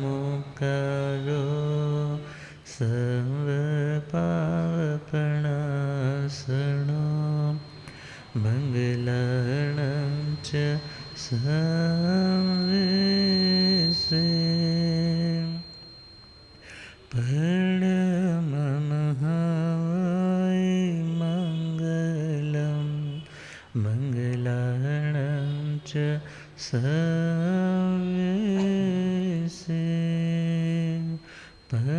मुकारो सर्व पापप्रणाशनो मंगलार्णं च सर्वेशे प्रणमहवै मङ्गलं मङ्गलार्णं च सर्वेशे प्रणमहवै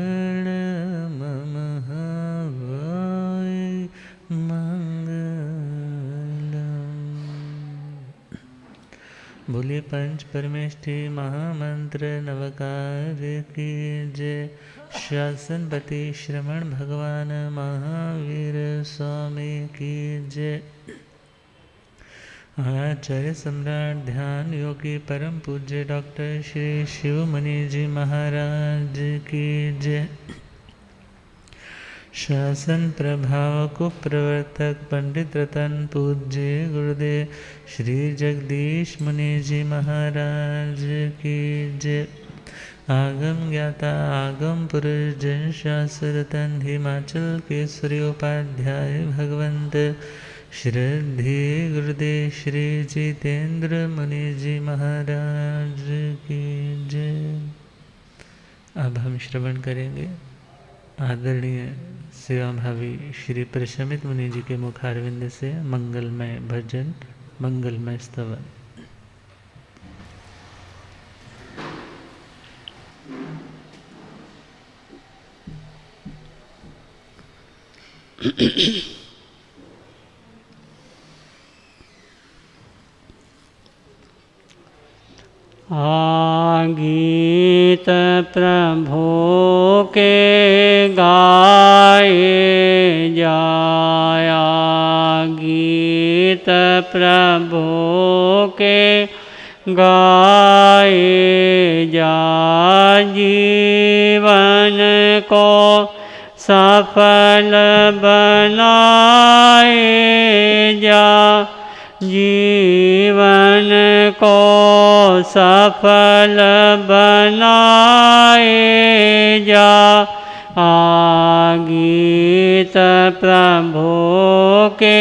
मङ्गलम्। बोलिए पंच परमेष्टि महामंत्र नवकार की जय। शासनपति श्रवण भगवान महावीर स्वामी की जय। आचार्य सम्राट ध्यान योगी परम पूज्य डॉक्टर श्री शिवमुनि जी महाराज की जय। शासन प्रभाव को प्रवर्तक पंडित रतन पूज्य गुरुदेव श्री जगदीश मुनि जी महाराज की जय। आगम ज्ञाता आगम पुरुष जन शास्त्र रतन हिमाचल केसरी उपाध्याय भगवंत श्रद्धे गुरुदेव श्री जितेंद्र मुनि जी महाराज की जय। अब हम श्रवण करेंगे आदरणीय सेवाभावी श्री प्रशमित मुनि जी के मुखारविंद से मंगलमय भजन मंगलमय स्तवन। गीत प्रभु के गाए जाया गीत प्रभु के गाए जा जीवन को सफल बनाए जा जीवन को सफल बनाए जा गीत प्रभु के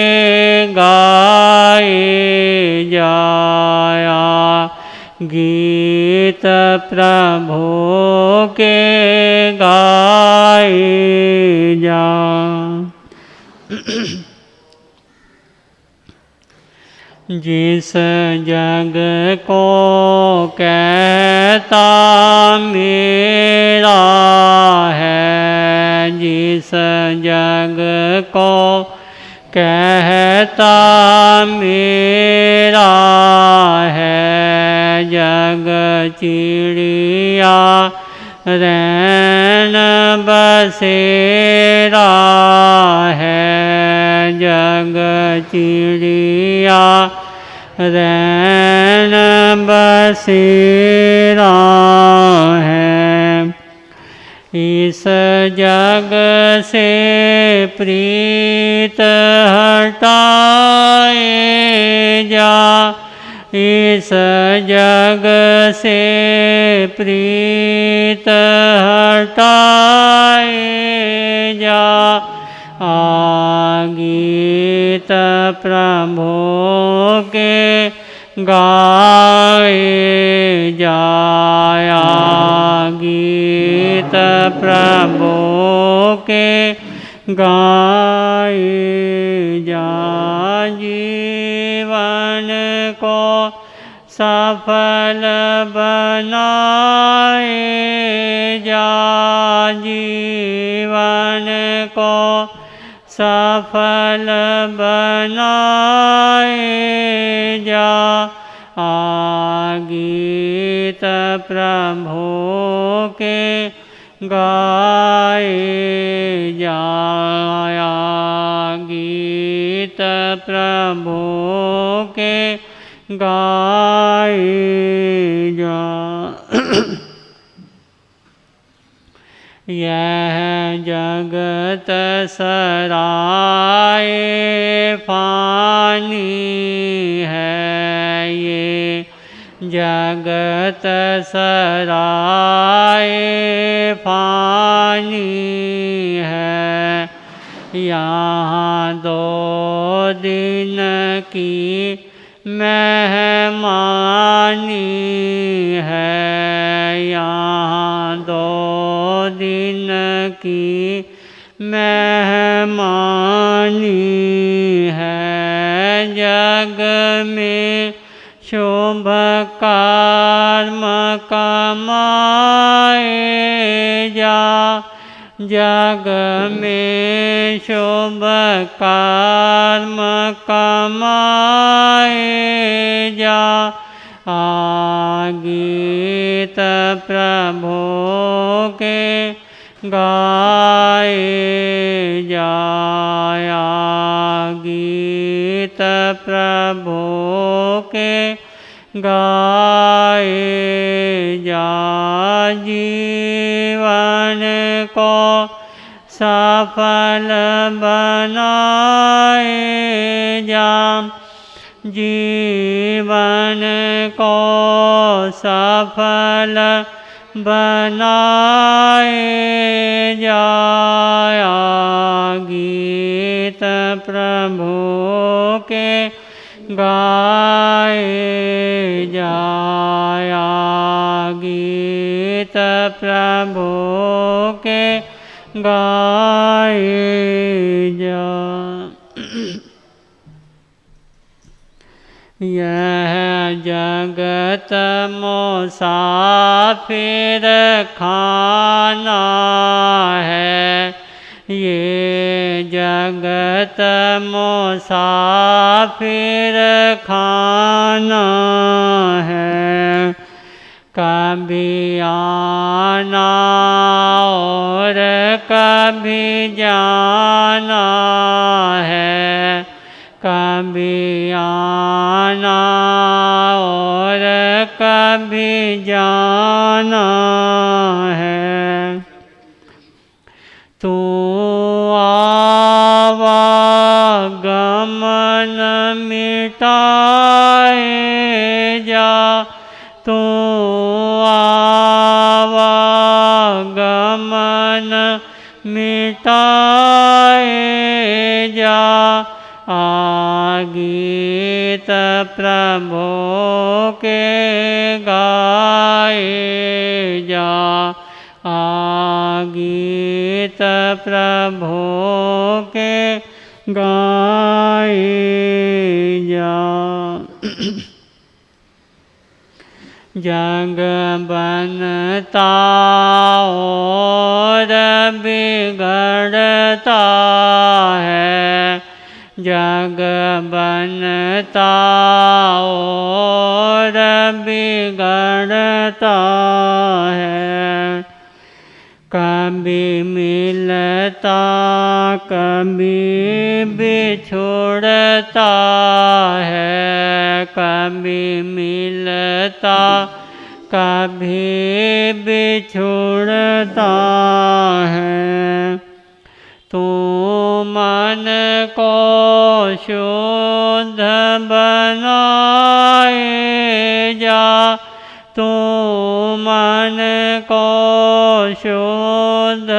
गाए जाया गीत प्रभु के गाए जा। जिस जग को कहता मेरा है जिस जग को कहता मेरा है जग चिड़िया रैन बसेरा है जग चिड़िया रैन बसेरा है। इस जग से प्रीत हटाए जा इस जग से प्रीत हटाए जा गीत प्रभु के गाए जाया गीत प्रभु के गाए जा जीवन को सफल बनाए जा जीवन को सफल बनाए जा गीत प्रभु के गाए जाया गीत प्रभु के गाए जा। यह जगत सराय फानी है ये जगत सराय फानी है। यहाँ 2 दिन की मेहमानी है। यहाँ 2 दिन की मेहमानी है। जग में शुभ कर्म कमाए जा। जग में शुभ कर्म कमाए जा। गीत प्रभु के गाए जाया। गीत प्रभु के गाए जा। जीवन को सफल बनाए जा। जीवन को सफल बनाए जाया। गीत प्रभु के गाए जाया। गीत प्रभु के गाए जा। यह जगत मुसाफिर खाना है। ये जगत मुसाफिर खाना है। कभी आना और कभी जाना है। कभी आना और कभी जाना है। तू आवागमन मिटाए जा। तू आवागमन मिटाए जा। गीत प्रभु के गाए जा। गीत प्रभु के गाए जा। जग बनता और बिगड़ता है। जग बनता और बिगड़ता है। कभी मिलता कभी बिछुड़ता है। कभी मिलता कभी बिछुड़ता है। तू मन को शुद्ध बनाए जा। तू मन को शुद्ध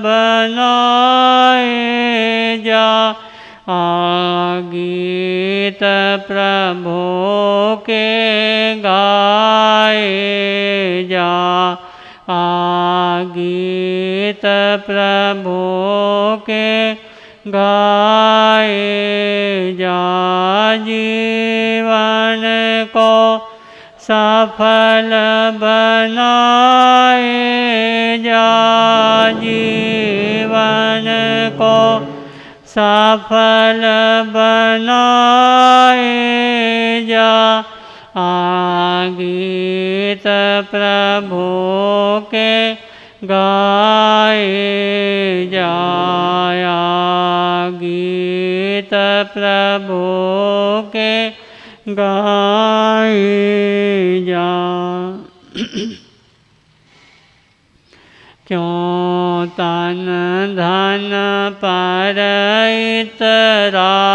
बनाए जा। गीत प्रभु के गाए जा। गीत प्रभु के गाए जा। जीवन को सफल बनाए जा। जीवन को सफल बनाए जा। गीत प्रभु के गाए जाया। गीत प्रभु के गाए जा। क्यों तन धन पर इतराता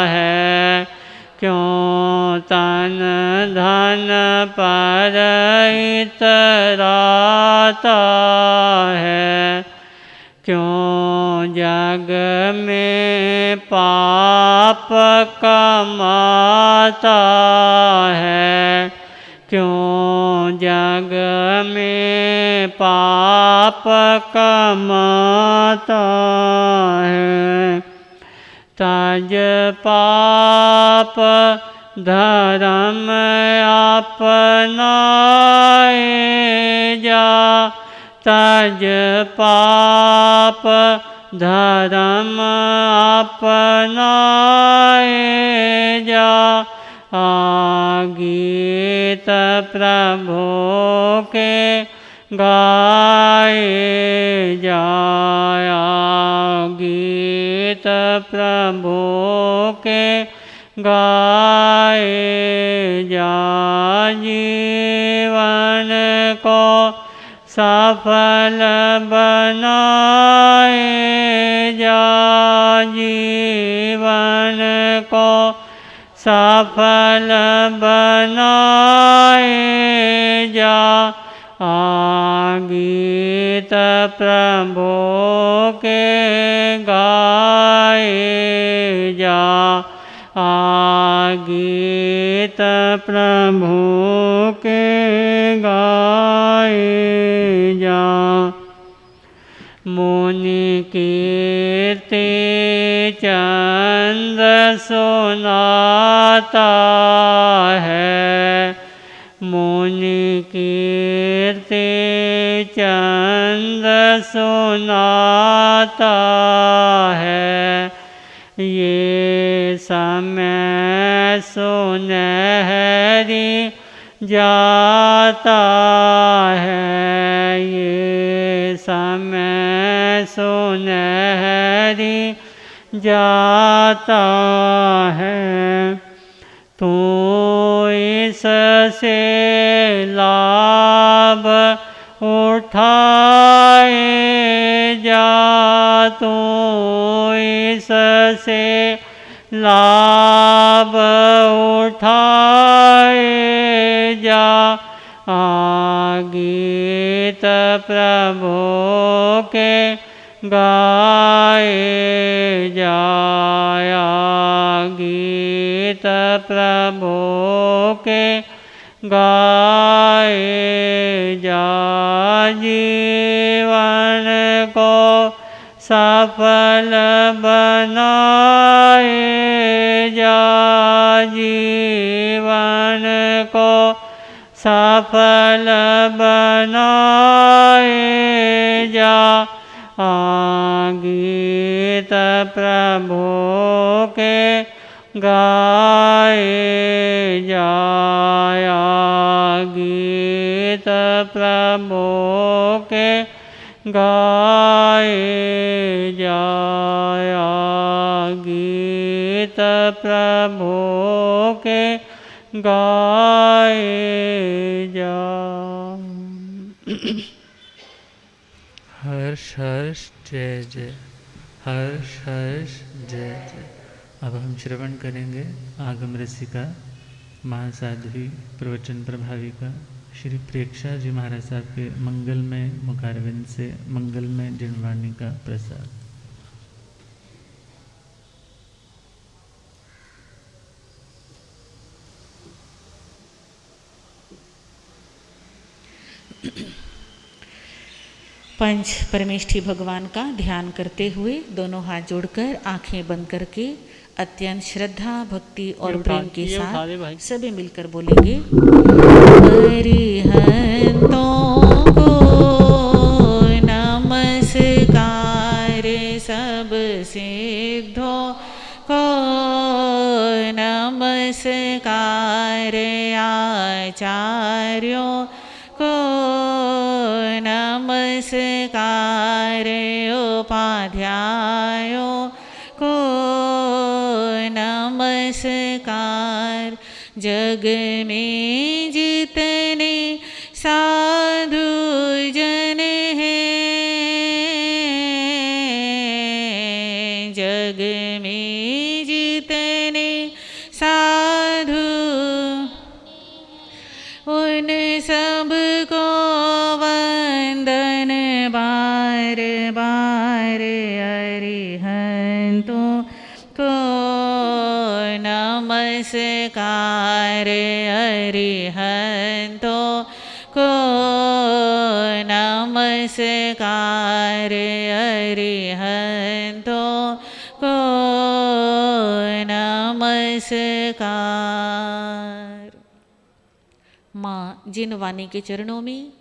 है। क्यों तन धन पर इतराता है, क्यों जग में पाप कमाता है, क्यों जग में पाप कमाता है। तज पाप धर्म अपनाए जा, तज पाप धर्म अपनाए जा, गीत प्रभु के गाए जाया, गीत प्रभु के गाए जा, जीवन को सफल बनाए जा, जीवन को सफल बनाए जा, गीत प्रभु के गाए जा, गीत प्रभु के गाए जा। मुनि कीर्ति चंद सुनाता है, मुनि कीर्ति चंद सुनाता है, ये समय सुनहरी जाता है, ये समय सुनहरी जाता है। तू इससे लाभ उठाए जा, तू इससे लाभ उठाए जा, गीत प्रभु के गाए जाया, गीत प्रभु के गाए जा, जीवन को सफल बनाए जा, जीवन को सफल बनाए जा, गीत प्रभु के गाए जाया, गीत प्रभु के गाए जाया, गीत प्रभु के गाए जा। हर्ष हर्ष जय जय, हर्ष हर्ष जय जय। अब हम श्रवण करेंगे आगम रसिका महासाध्वी प्रवचन प्रभाविका श्री प्रेक्षा जी महाराज साहब के मंगलमय मुखारविंद से मंगलमय जिनवाणी का प्रसाद। पंच परमेष्ठी भगवान का ध्यान करते हुए दोनों हाथ जोड़कर आंखें बंद करके अत्यंत श्रद्धा भक्ति और प्रेम के साथ सभी मिलकर बोलेंगे। अरिहंतों को नमस्कार, सब सिद्धों को नमस्कार, आचार्यों को नमस्कार, उपाध्यायों को नमस्कार, जग में जितने साधु जन हैं, जग में जितने साधु उन सबको वंदन बार बार अरिहंतों को नमस्कार अरिहंतों को नमस्कार अरिहंतों को नमस्कार। माँ, जिन वाणी के चरणों में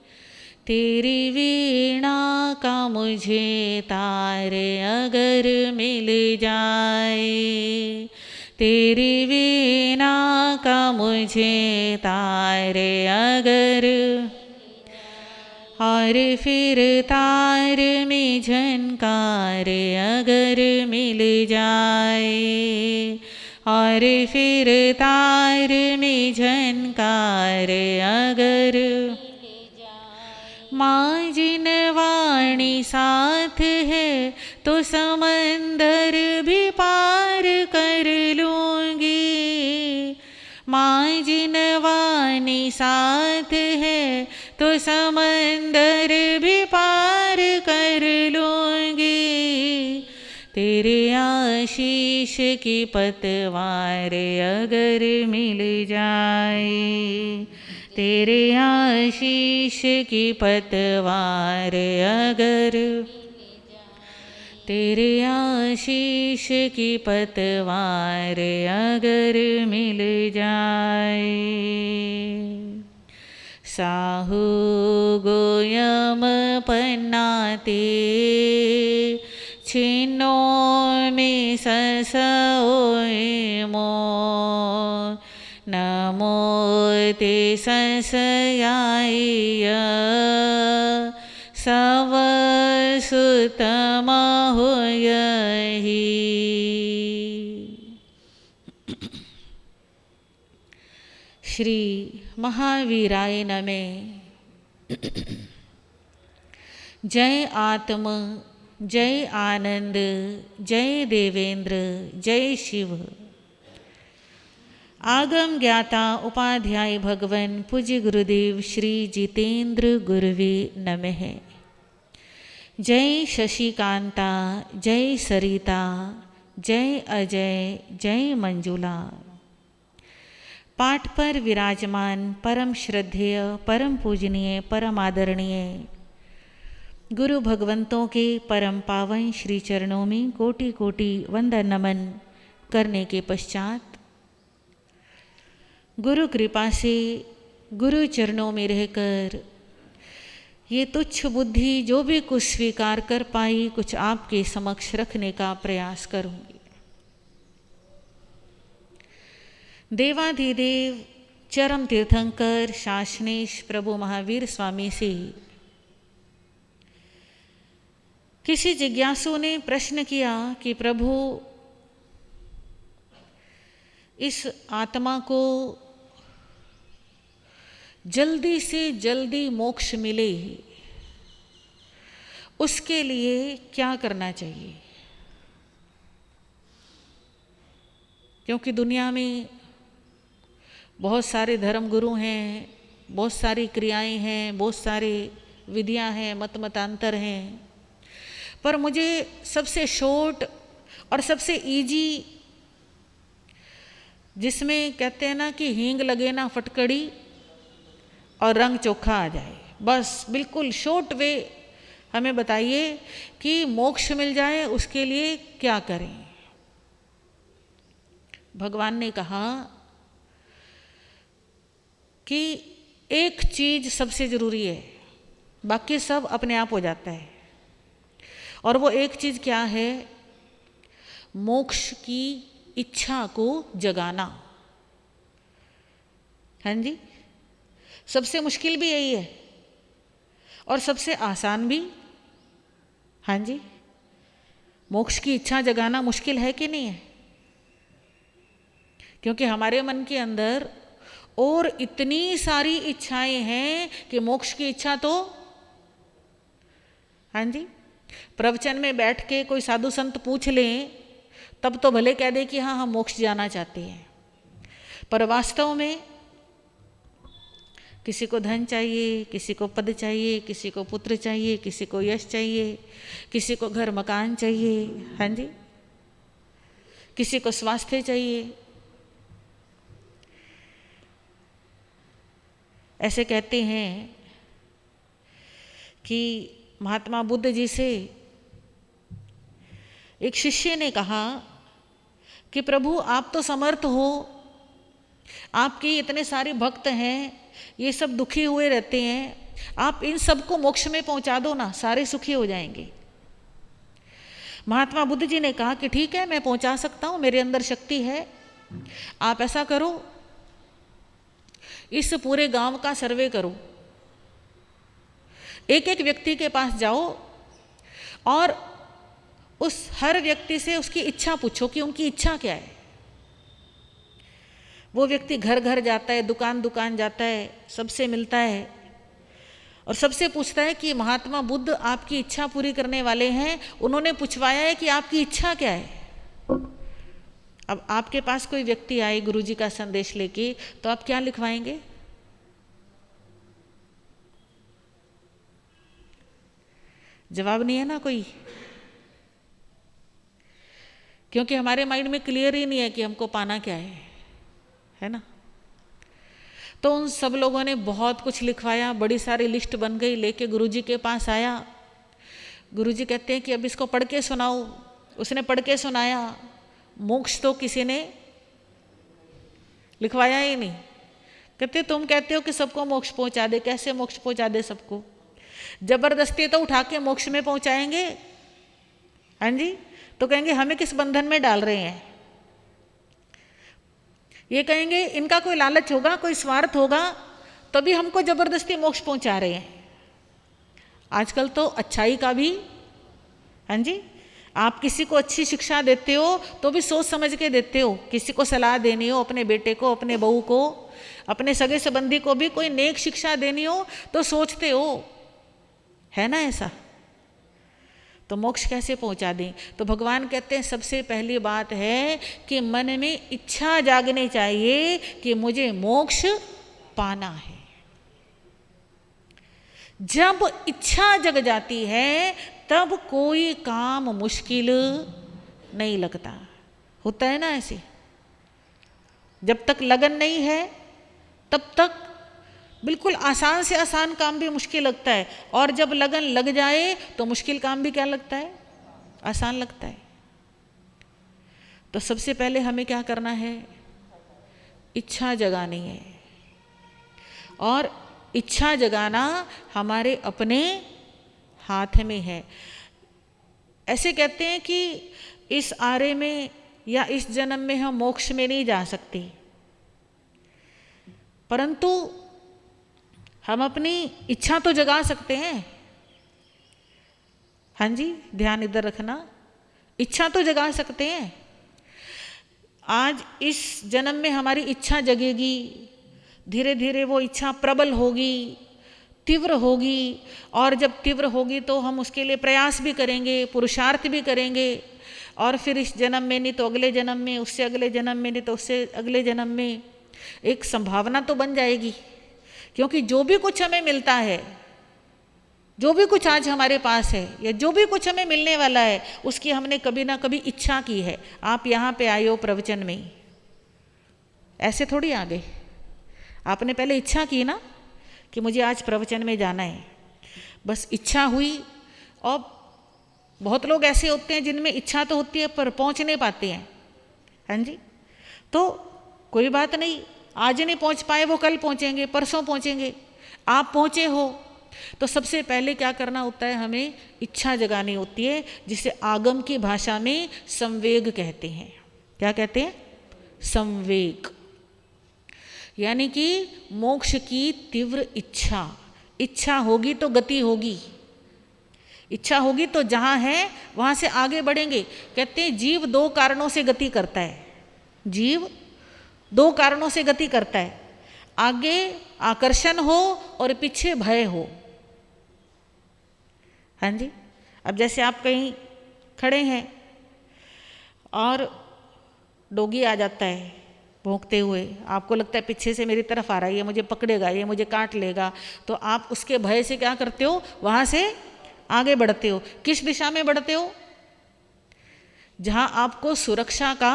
तेरी वीणा का मुझे तार अगर मिल जाए, तेरी वीणा का मुझे तार अगर, और फिर तार में झनकार अगर मिल जाए, और फिर तार में झनकार अगर, माँ जिन वाणी साथ है तो समंदर भी पार कर लूँगी, माँ जिन वाणी साथ है तो समंदर भी पार कर लूँगी। तेरे आशीष की पतवार अगर मिल जाए, तेरे आशीष की पतवार अगर, तेरे आशीष की पतवार अगर मिल जाए। साहू गोयम पन्नाते छिन्नो में ससोए मो, नमो ते संसयाय सव सुतम होयहि। श्री महावीराय नमः। जय आत्म, जय आनंद, जय देवेंद्र, जय शिव। आगम ज्ञाता उपाध्याय भगवन पूज्य गुरुदेव श्री जितेंद्र गुरुवे नमः। जय शशिकांता, जय सरिता, जय अजय, जय मंजुला। पाठ पर विराजमान परम श्रद्धेय, परम पूजनीय, परम आदरणीय गुरु भगवंतों के परम पावन श्री चरणों में कोटि कोटि वंदन नमन करने के पश्चात गुरु कृपा से गुरु चरणों में रहकर ये तुच्छ बुद्धि जो भी कुछ स्वीकार कर पाई, कुछ आपके समक्ष रखने का प्रयास करूंगी। देवाधिदेव चरम तीर्थंकर शासनेश प्रभु महावीर स्वामी से किसी जिज्ञासु ने प्रश्न किया कि प्रभु, इस आत्मा को जल्दी से जल्दी मोक्ष मिले उसके लिए क्या करना चाहिए? क्योंकि दुनिया में बहुत सारे धर्मगुरु हैं, बहुत सारी क्रियाएं हैं, बहुत सारे विधियां हैं, मतांतर हैं, पर मुझे सबसे शॉर्ट और सबसे इजी, जिसमें कहते हैं ना कि हींग लगे ना फटकड़ी और रंग चोखा आ जाए, बस बिल्कुल शॉर्ट वे हमें बताइए कि मोक्ष मिल जाए उसके लिए क्या करें। भगवान ने कहा कि एक चीज सबसे जरूरी है, बाकी सब अपने आप हो जाता है, और वो एक चीज क्या है? मोक्ष की इच्छा को जगाना। हाँ जी, सबसे मुश्किल भी यही है और सबसे आसान भी। हाँ जी, मोक्ष की इच्छा जगाना मुश्किल है कि नहीं है? क्योंकि हमारे मन के अंदर और इतनी सारी इच्छाएं हैं कि मोक्ष की इच्छा तो, हाँ जी, प्रवचन में बैठ के कोई साधु संत पूछ लें तब तो भले कह दे कि हाँ हम मोक्ष जाना चाहते हैं, पर वास्तव में किसी को धन चाहिए, किसी को पद चाहिए, किसी को पुत्र चाहिए, किसी को यश चाहिए, किसी को घर मकान चाहिए, हाँ जी, किसी को स्वास्थ्य चाहिए। ऐसे कहते हैं कि महात्मा बुद्ध जी से एक शिष्य ने कहा कि प्रभु आप तो समर्थ हो, आपके इतने सारे भक्त हैं, ये सब दुखी हुए रहते हैं, आप इन सबको मोक्ष में पहुंचा दो ना, सारे सुखी हो जाएंगे। महात्मा बुद्ध जी ने कहा कि ठीक है, मैं पहुंचा सकता हूं, मेरे अंदर शक्ति है। आप ऐसा करो, इस पूरे गांव का सर्वे करो, एक एक व्यक्ति के पास जाओ और उस हर व्यक्ति से उसकी इच्छा पूछो कि उनकी इच्छा क्या है। वो व्यक्ति घर घर जाता है, दुकान दुकान जाता है, सबसे मिलता है और सबसे पूछता है कि महात्मा बुद्ध आपकी इच्छा पूरी करने वाले हैं, उन्होंने पूछवाया है कि आपकी इच्छा क्या है। अब आपके पास कोई व्यक्ति आए गुरुजी का संदेश लेके, तो आप क्या लिखवाएंगे? जवाब नहीं है ना कोई, क्योंकि हमारे माइंड में क्लियर ही नहीं है कि हमको पाना क्या है ना। तो उन सब लोगों ने बहुत कुछ लिखवाया, बड़ी सारी लिस्ट बन गई, लेके गुरुजी के पास आया। गुरुजी कहते हैं कि अब इसको पढ़ के सुनाओ। उसने पढ़ के सुनाया, मोक्ष तो किसी ने लिखवाया ही नहीं। कहते तुम कहते हो कि सबको मोक्ष पहुंचा दे, कैसे मोक्ष पहुंचा दे सबको? जबरदस्ती तो उठा के मोक्ष में पहुंचाएंगे, हाँ जी, तो कहेंगे हमें किस बंधन में डाल रहे हैं। ये कहेंगे इनका कोई लालच होगा, कोई स्वार्थ होगा, तभी हमको जबरदस्ती मोक्ष पहुंचा रहे हैं। आजकल तो अच्छाई का भी, हाँ जी, आप किसी को अच्छी शिक्षा देते हो तो भी सोच समझ के देते हो। किसी को सलाह देनी हो, अपने बेटे को, अपने बहू को, अपने सगे संबंधी को भी कोई नेक शिक्षा देनी हो तो सोचते हो, है ना ऐसा। तो मोक्ष कैसे पहुंचा दें? तो भगवान कहते हैं सबसे पहली बात है कि मन में इच्छा जागनी चाहिए कि मुझे मोक्ष पाना है। जब इच्छा जग जाती है तब कोई काम मुश्किल नहीं लगता। होता है ना ऐसे, जब तक लगन नहीं है तब तक बिल्कुल आसान से आसान काम भी मुश्किल लगता है, और जब लगन लग जाए तो मुश्किल काम भी क्या लगता है? आसान लगता है। तो सबसे पहले हमें क्या करना है? इच्छा जगानी है, और इच्छा जगाना हमारे अपने हाथ में है। ऐसे कहते हैं कि इस आरे में या इस जन्म में हम मोक्ष में नहीं जा सकते, परंतु हम अपनी इच्छा तो जगा सकते हैं। हाँ जी, ध्यान इधर रखना, इच्छा तो जगा सकते हैं। आज इस जन्म में हमारी इच्छा जगेगी, धीरे धीरे वो इच्छा प्रबल होगी, तीव्र होगी, और जब तीव्र होगी तो हम उसके लिए प्रयास भी करेंगे, पुरुषार्थ भी करेंगे, और फिर इस जन्म में नहीं तो अगले जन्म में, उससे अगले जन्म में नहीं तो उससे अगले जन्म में एक संभावना तो बन जाएगी। क्योंकि जो भी कुछ हमें मिलता है, जो भी कुछ आज हमारे पास है, या जो भी कुछ हमें मिलने वाला है, उसकी हमने कभी ना कभी इच्छा की है। आप यहाँ पे आए हो प्रवचन में, ऐसे थोड़ी आ गए, आपने पहले इच्छा की ना कि मुझे आज प्रवचन में जाना है, बस इच्छा हुई। और बहुत लोग ऐसे होते हैं जिनमें इच्छा तो होती है पर पहुँच नहीं पाते हैं, हाँ जी। तो कोई बात नहीं, आज नहीं पहुँच पाए वो कल पहुँचेंगे, परसों पहुँचेंगे। आप पहुँचे हो तो सबसे पहले क्या करना होता है? हमें इच्छा जगानी होती है, जिसे आगम की भाषा में संवेग कहते हैं। क्या कहते हैं? संवेग, यानी कि मोक्ष की तीव्र इच्छा। इच्छा होगी तो गति होगी, इच्छा होगी तो जहाँ है वहाँ से आगे बढ़ेंगे। कहते हैं जीव दो कारणों से गति करता है, जीव दो कारणों से गति करता है, आगे आकर्षण हो और पीछे भय हो। हाँ जी, अब जैसे आप कहीं खड़े हैं और डोगी आ जाता है, भौंकते हुए, आपको लगता है पीछे से मेरी तरफ आ रहा है, ये मुझे पकड़ेगा, ये मुझे काट लेगा, तो आप उसके भय से क्या करते हो, वहाँ से आगे बढ़ते हो। किस दिशा में बढ़ते हो, जहाँ आपको सुरक्षा का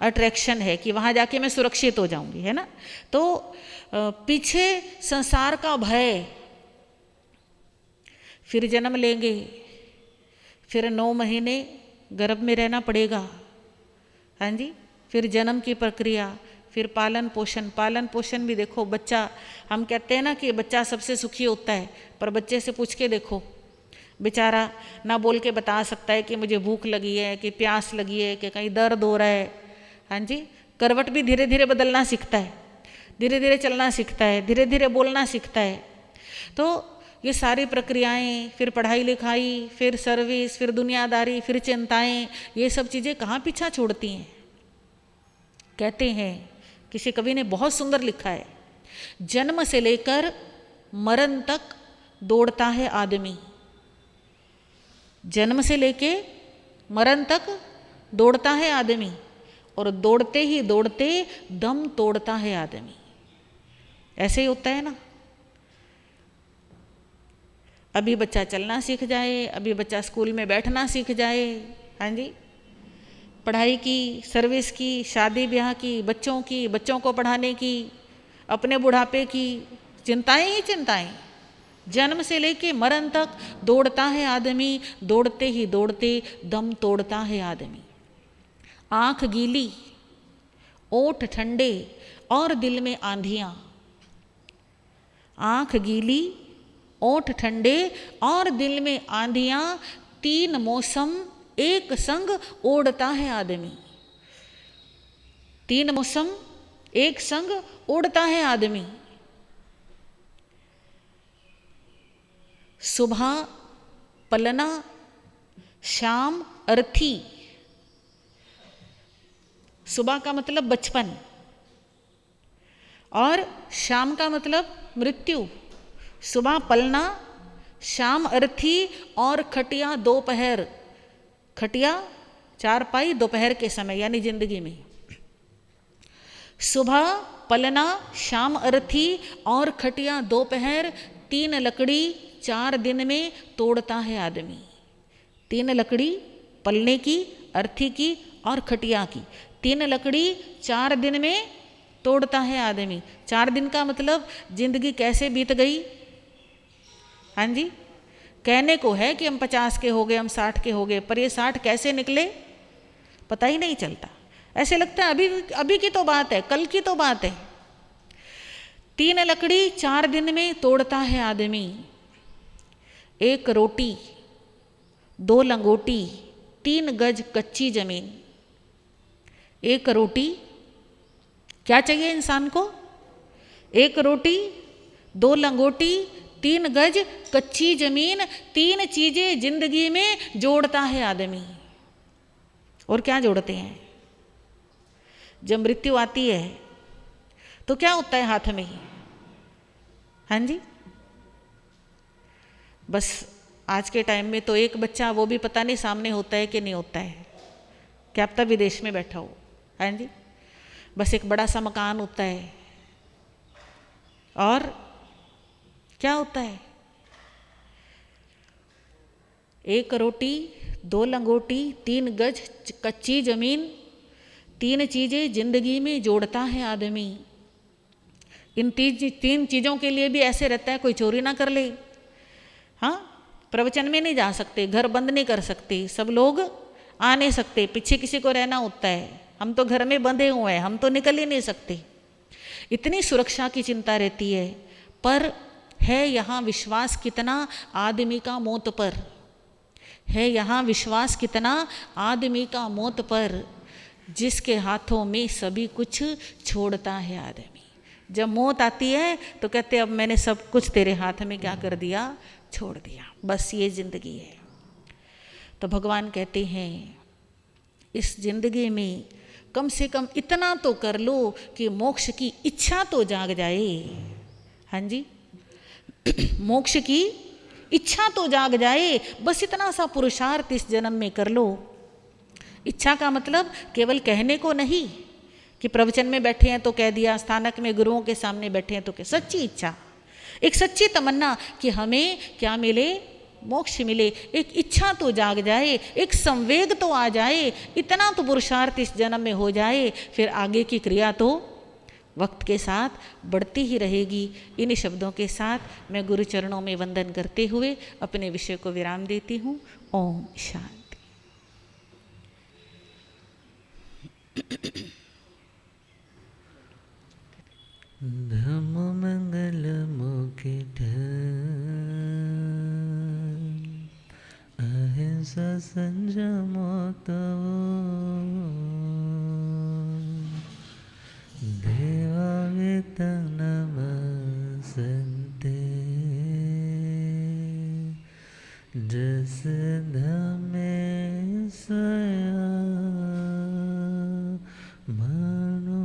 अट्रैक्शन है कि वहाँ जाके मैं सुरक्षित हो जाऊंगी, है ना। तो पीछे संसार का भय, फिर जन्म लेंगे, फिर 9 महीने गर्भ में रहना पड़ेगा, हाँ जी, फिर जन्म की प्रक्रिया, फिर पालन पोषण। पालन पोषण भी देखो, बच्चा, हम कहते हैं ना कि बच्चा सबसे सुखी होता है, पर बच्चे से पूछ के देखो, बेचारा ना बोल के बता सकता है कि मुझे भूख लगी है, कि प्यास लगी है, कि कहीं दर्द हो रहा है, हाँ जी। करवट भी धीरे धीरे बदलना सीखता है, धीरे धीरे चलना सीखता है, धीरे धीरे बोलना सीखता है। तो ये सारी प्रक्रियाएं, फिर पढ़ाई लिखाई, फिर सर्विस, फिर दुनियादारी, फिर चिंताएं, ये सब चीज़ें कहाँ पीछा छोड़ती हैं। कहते हैं, किसी कवि ने बहुत सुंदर लिखा है, जन्म से लेकर मरण तक दौड़ता है आदमी, जन्म से लेके मरण तक दौड़ता है आदमी, और दौड़ते ही दौड़ते दम तोड़ता है आदमी। ऐसे ही होता है ना। अभी बच्चा चलना सीख जाए, अभी बच्चा स्कूल में बैठना सीख जाए, हाँ जी, पढ़ाई की, सर्विस की, शादी ब्याह की, बच्चों की, बच्चों को पढ़ाने की, अपने बुढ़ापे की, चिंताएं ही चिंताएं। जन्म से लेके मरण तक दौड़ता है आदमी, दौड़ते ही दौड़ते दम तोड़ता है आदमी। आंख गीली, ओठ ठंडे और दिल में आंधियां, आंख गीली, ओठ ठंडे और दिल में आंधियां, 3 मौसम एक संग ओढ़ता है आदमी। 3 मौसम एक संग ओढ़ता है आदमी। सुबह पलना, शाम अर्थी। सुबह का मतलब बचपन, और शाम का मतलब मृत्यु। सुबह पलना, शाम अर्थी, और खटिया दोपहर। खटिया चारपाई दोपहर के समय, यानी जिंदगी में। सुबह पलना, शाम अर्थी, और खटिया दोपहर, 3 लकड़ी 4 दिन में तोड़ता है आदमी। 3 लकड़ी पलने की, अर्थी की और खटिया की, 3 लकड़ी 4 दिन में तोड़ता है आदमी। 4 दिन का मतलब जिंदगी कैसे बीत गई, हाँ जी। कहने को है कि हम 50 के हो गए, हम 60 के हो गए, पर ये 60 कैसे निकले पता ही नहीं चलता। ऐसे लगता है अभी की तो बात है, कल की तो बात है। 3 लकड़ी 4 दिन में तोड़ता है आदमी। 1 रोटी, 2 लंगोटी, 3 गज कच्ची जमीन। 1 रोटी, क्या चाहिए इंसान को, 1 रोटी, 2 लंगोटी, 3 गज कच्ची जमीन। 3 चीजें जिंदगी में जोड़ता है आदमी। और क्या जोड़ते हैं, जब मृत्यु आती है तो क्या होता है हाथ में, हाँ जी। बस आज के टाइम में तो एक बच्चा, वो भी पता नहीं सामने होता है कि नहीं होता है, क्या पता विदेश में बैठा हो, हाँ जी। बस एक बड़ा सा मकान होता है, और क्या होता है, 1 रोटी, 2 लंगोटी, 3 गज कच्ची जमीन। 3 चीजें जिंदगी में जोड़ता है आदमी। इन 3 चीजों के लिए भी ऐसे रहता है, कोई चोरी ना कर ले, हाँ, प्रवचन में नहीं जा सकते, घर बंद नहीं कर सकते, सब लोग आ नहीं सकते, पीछे किसी को रहना होता है। हम तो घर में बंधे हुए हैं, हम तो निकल ही नहीं सकते। इतनी सुरक्षा की चिंता रहती है। पर है यहाँ विश्वास कितना आदमी का मौत पर, है यहाँ विश्वास कितना आदमी का मौत पर, जिसके हाथों में सभी कुछ छोड़ता है आदमी। जब मौत आती है तो कहते अब मैंने सब कुछ तेरे हाथ में क्या कर दिया, छोड़ दिया, बस ये जिंदगी है। तो भगवान कहते हैं इस जिंदगी में कम से कम इतना तो कर लो कि मोक्ष की इच्छा तो जाग जाए, हाँ जी। मोक्ष की इच्छा तो जाग जाए, बस इतना सा पुरुषार्थ इस जन्म में कर लो। इच्छा का मतलब केवल कहने को नहीं, कि प्रवचन में बैठे हैं तो कह दिया, स्थानक में गुरुओं के सामने बैठे हैं तो कह, सच्ची इच्छा, एक सच्ची तमन्ना कि हमें क्या मिले, मोक्ष मिले। एक इच्छा तो जाग जाए, एक संवेग तो आ जाए, इतना तो पुरुषार्थ इस जन्म में हो जाए, फिर आगे की क्रिया तो वक्त के साथ बढ़ती ही रहेगी। इन शब्दों के साथ मैं गुरु चरणों में वंदन करते हुए अपने विषय को विराम देती हूँ। ओम शांति। धम्म मंगल मुकुट अहिंसा संयम तव देवा वेतन नमस्ते जस धमे सया मनो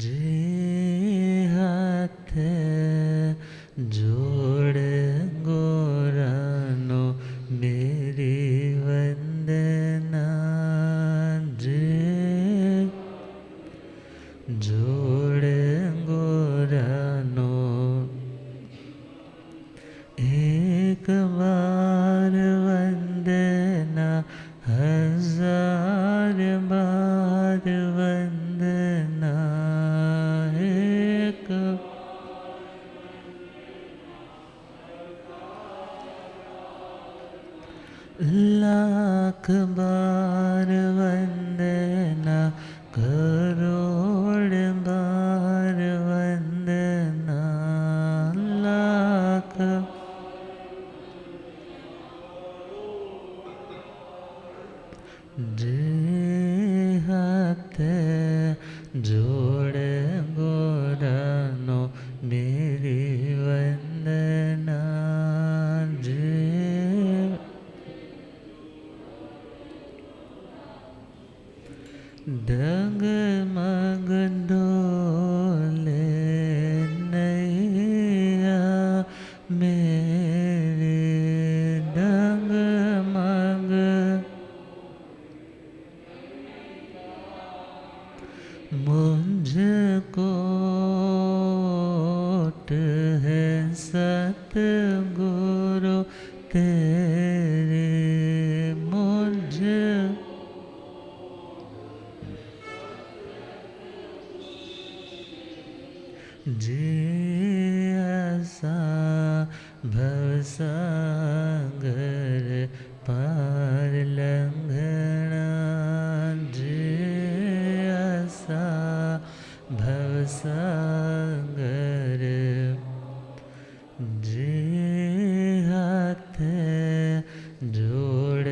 जे हाथ जोड़ गोरानो मेरी वंदना, जे जोड़ गोरानो एक बार वंदना, हजार बार वंदना, एक लाख बार वंदना, करोड़ बार वंदना, लाख जे हाथ जोड़ गोरानो मेरी वंदना, जे डगमग डोले नैया मेरे, डगमग मुझको है सतगुरु तेरे, मुझ जे आसा भवसागर पार लंघना, जे आसा भवसागर, जे हाथ जोड़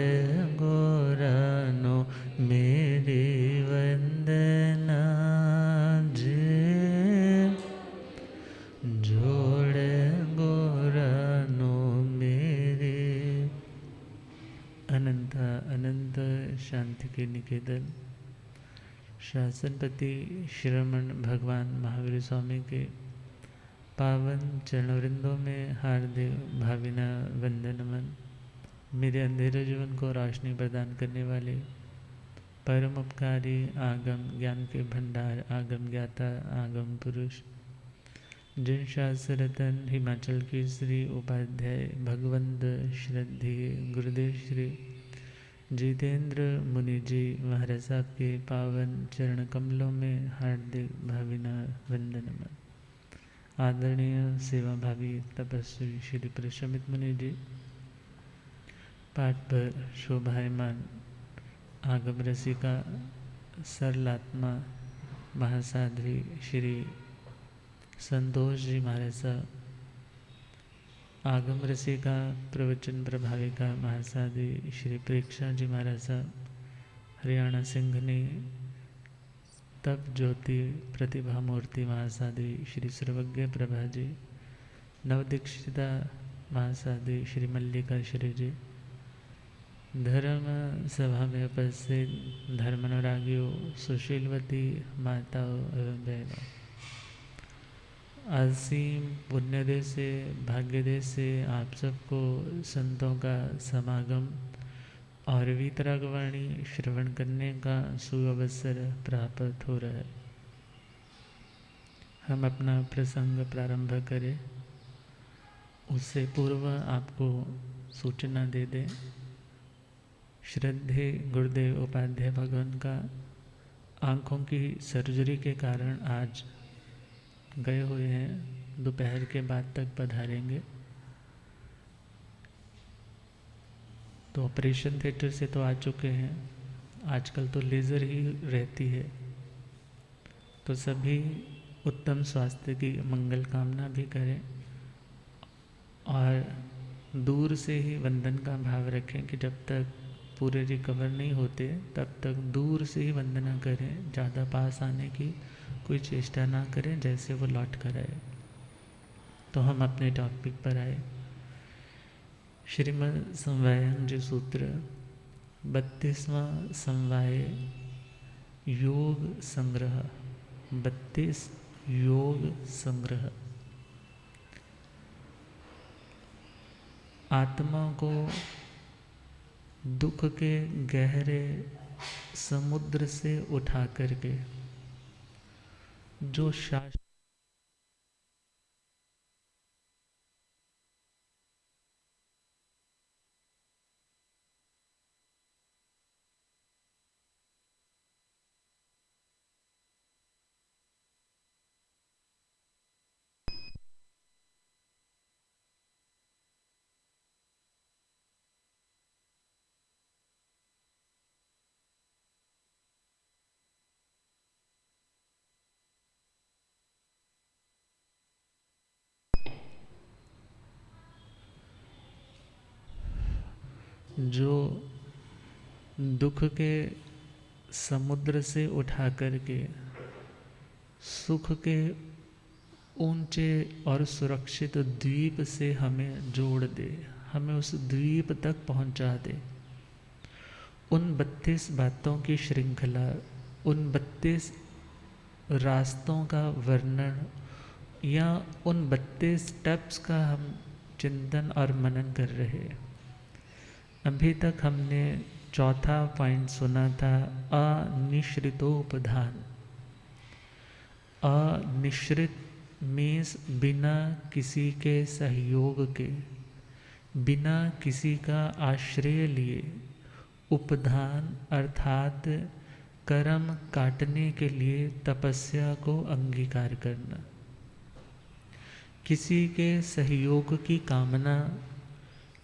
गोरानो मेरी वंदना, जे जोड़ गोरानो मेरे। अनंत अनंत शांति के निकेतन शासनपति श्रमण भगवान महावीर स्वामी के पावन चरणवृंदों में हार्दिक भावना वंदन नमन। मेरे अंधेरे जीवन को रोशनी प्रदान करने वाले परम उपकारी आगम ज्ञान के भंडार, आगम ज्ञाता, आगम पुरुष, जिन शास्त्र रतन हिमाचल के श्री उपाध्याय भगवंत श्रद्धेय गुरुदेव श्री जितेंद्र मुनि जी महाराज साहब के पावन चरण कमलों में हार्दिक भावना वंदन नमन। आदरणीय सेवा भावी तपस्वी श्री प्रशमित मुनि जी, पाठ पर शोभायमान आगम रसिका सरलात्मा महासाध्वी श्री संतोष जी महाराज साहब, आगम रसिका प्रवचन प्रभाविका महासाध्वी श्री प्रेक्षा जी महाराज साहब, हरियाणा सिंघनी तप ज्योति प्रतिभा मूर्ति महासाध्वी श्री सर्वज्ञ प्रभा जी, नवदीक्षिता महासाध्वी श्री मल्लिका श्री जी, धर्म सभा में उपस्थित धर्मानुरागियों, सुशीलवती माताओं एवं बहनों, असीम पुण्यदय से, भाग्यदय से आप सबको संतों का समागम और वीतरागवाणी श्रवण करने का सुअवसर प्राप्त हो रहा है। हम अपना प्रसंग प्रारंभ करें उससे पूर्व आपको सूचना दे दें। श्रद्धेय गुरुदेव उपाध्याय भगवान का आँखों की सर्जरी के कारण आज गए हुए हैं, दोपहर के बाद तक पधारेंगे। तो ऑपरेशन थिएटर से तो आ चुके हैं, आजकल तो लेज़र ही रहती है। तो सभी उत्तम स्वास्थ्य की मंगल कामना भी करें और दूर से ही वंदन का भाव रखें कि जब तक पूरे रिकवर नहीं होते तब तक दूर से ही वंदना करें, ज़्यादा पास आने की कोई चेष्टा ना करें, जैसे वो लौट कर आए। तो हम अपने टॉपिक पर आए। श्रीमद् समवायंग सूत्र 32वां समवाय योग संग्रह। 32 योग संग्रह। आत्मा को दुख के गहरे समुद्र से उठा करके जो शाश्वत जो दुख के समुद्र से उठा करके सुख के ऊंचे और सुरक्षित द्वीप से हमें जोड़ दे, हमें उस द्वीप तक पहुंचा दे। उन 32 बातों की श्रृंखला, उन 32 रास्तों का वर्णन या उन 32 स्टेप्स का हम चिंतन और मनन कर रहे हैं। अभी तक हमने चौथा पॉइंट सुना था, अनिश्रितोपधान। अनिश्रित मीन्स बिना किसी के सहयोग के, बिना किसी का आश्रय लिए। उपधान अर्थात कर्म काटने के लिए तपस्या को अंगीकार करना। किसी के सहयोग की कामना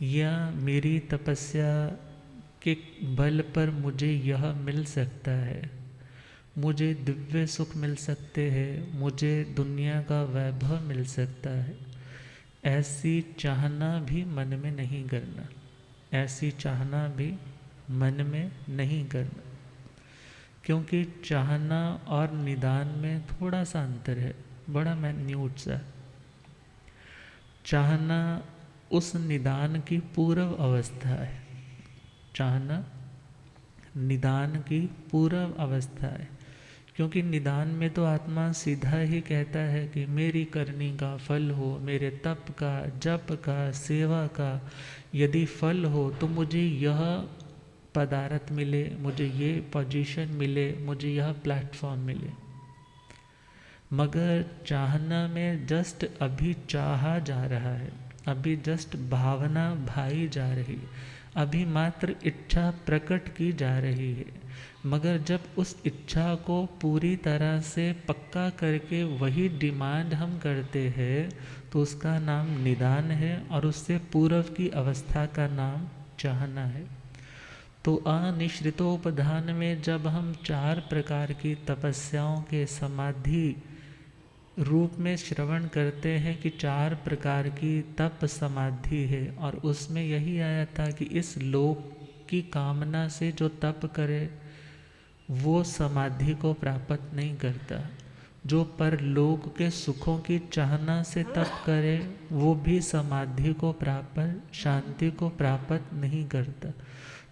या मेरी तपस्या के बल पर मुझे यह मिल सकता है, मुझे दिव्य सुख मिल सकते हैं, मुझे दुनिया का वैभव मिल सकता है, ऐसी चाहना भी मन में नहीं करना। ऐसी चाहना भी मन में नहीं करना, क्योंकि चाहना और निदान में थोड़ा सा अंतर है, बड़ा मैन्यूट सा। चाहना उस निदान की पूर्व अवस्था है, चाहना निदान की पूर्व अवस्था है। क्योंकि निदान में तो आत्मा सीधा ही कहता है कि मेरी करनी का फल हो, मेरे तप का, जप का, सेवा का यदि फल हो तो मुझे यह पदार्थ मिले, मुझे ये पोजीशन मिले, मुझे यह प्लेटफॉर्म मिले। मगर चाहना में जस्ट अभी चाहा जा रहा है, अभी जस्ट भावना भाई जा रही, अभी मात्र इच्छा प्रकट की जा रही है। मगर जब उस इच्छा को पूरी तरह से पक्का करके वही डिमांड हम करते हैं तो उसका नाम निदान है, और उससे पूर्व की अवस्था का नाम चाहना है। तो अनिश्रितोपधान में जब हम 4 प्रकार की तपस्याओं के समाधि रूप में श्रवण करते हैं कि 4 प्रकार की तप समाधि है, और उसमें यही आया था कि इस लोक की कामना से जो तप करे वो समाधि को प्राप्त नहीं करता, जो परलोक के सुखों की चाहना से तप करे वो भी समाधि को प्राप्त, शांति को प्राप्त नहीं करता।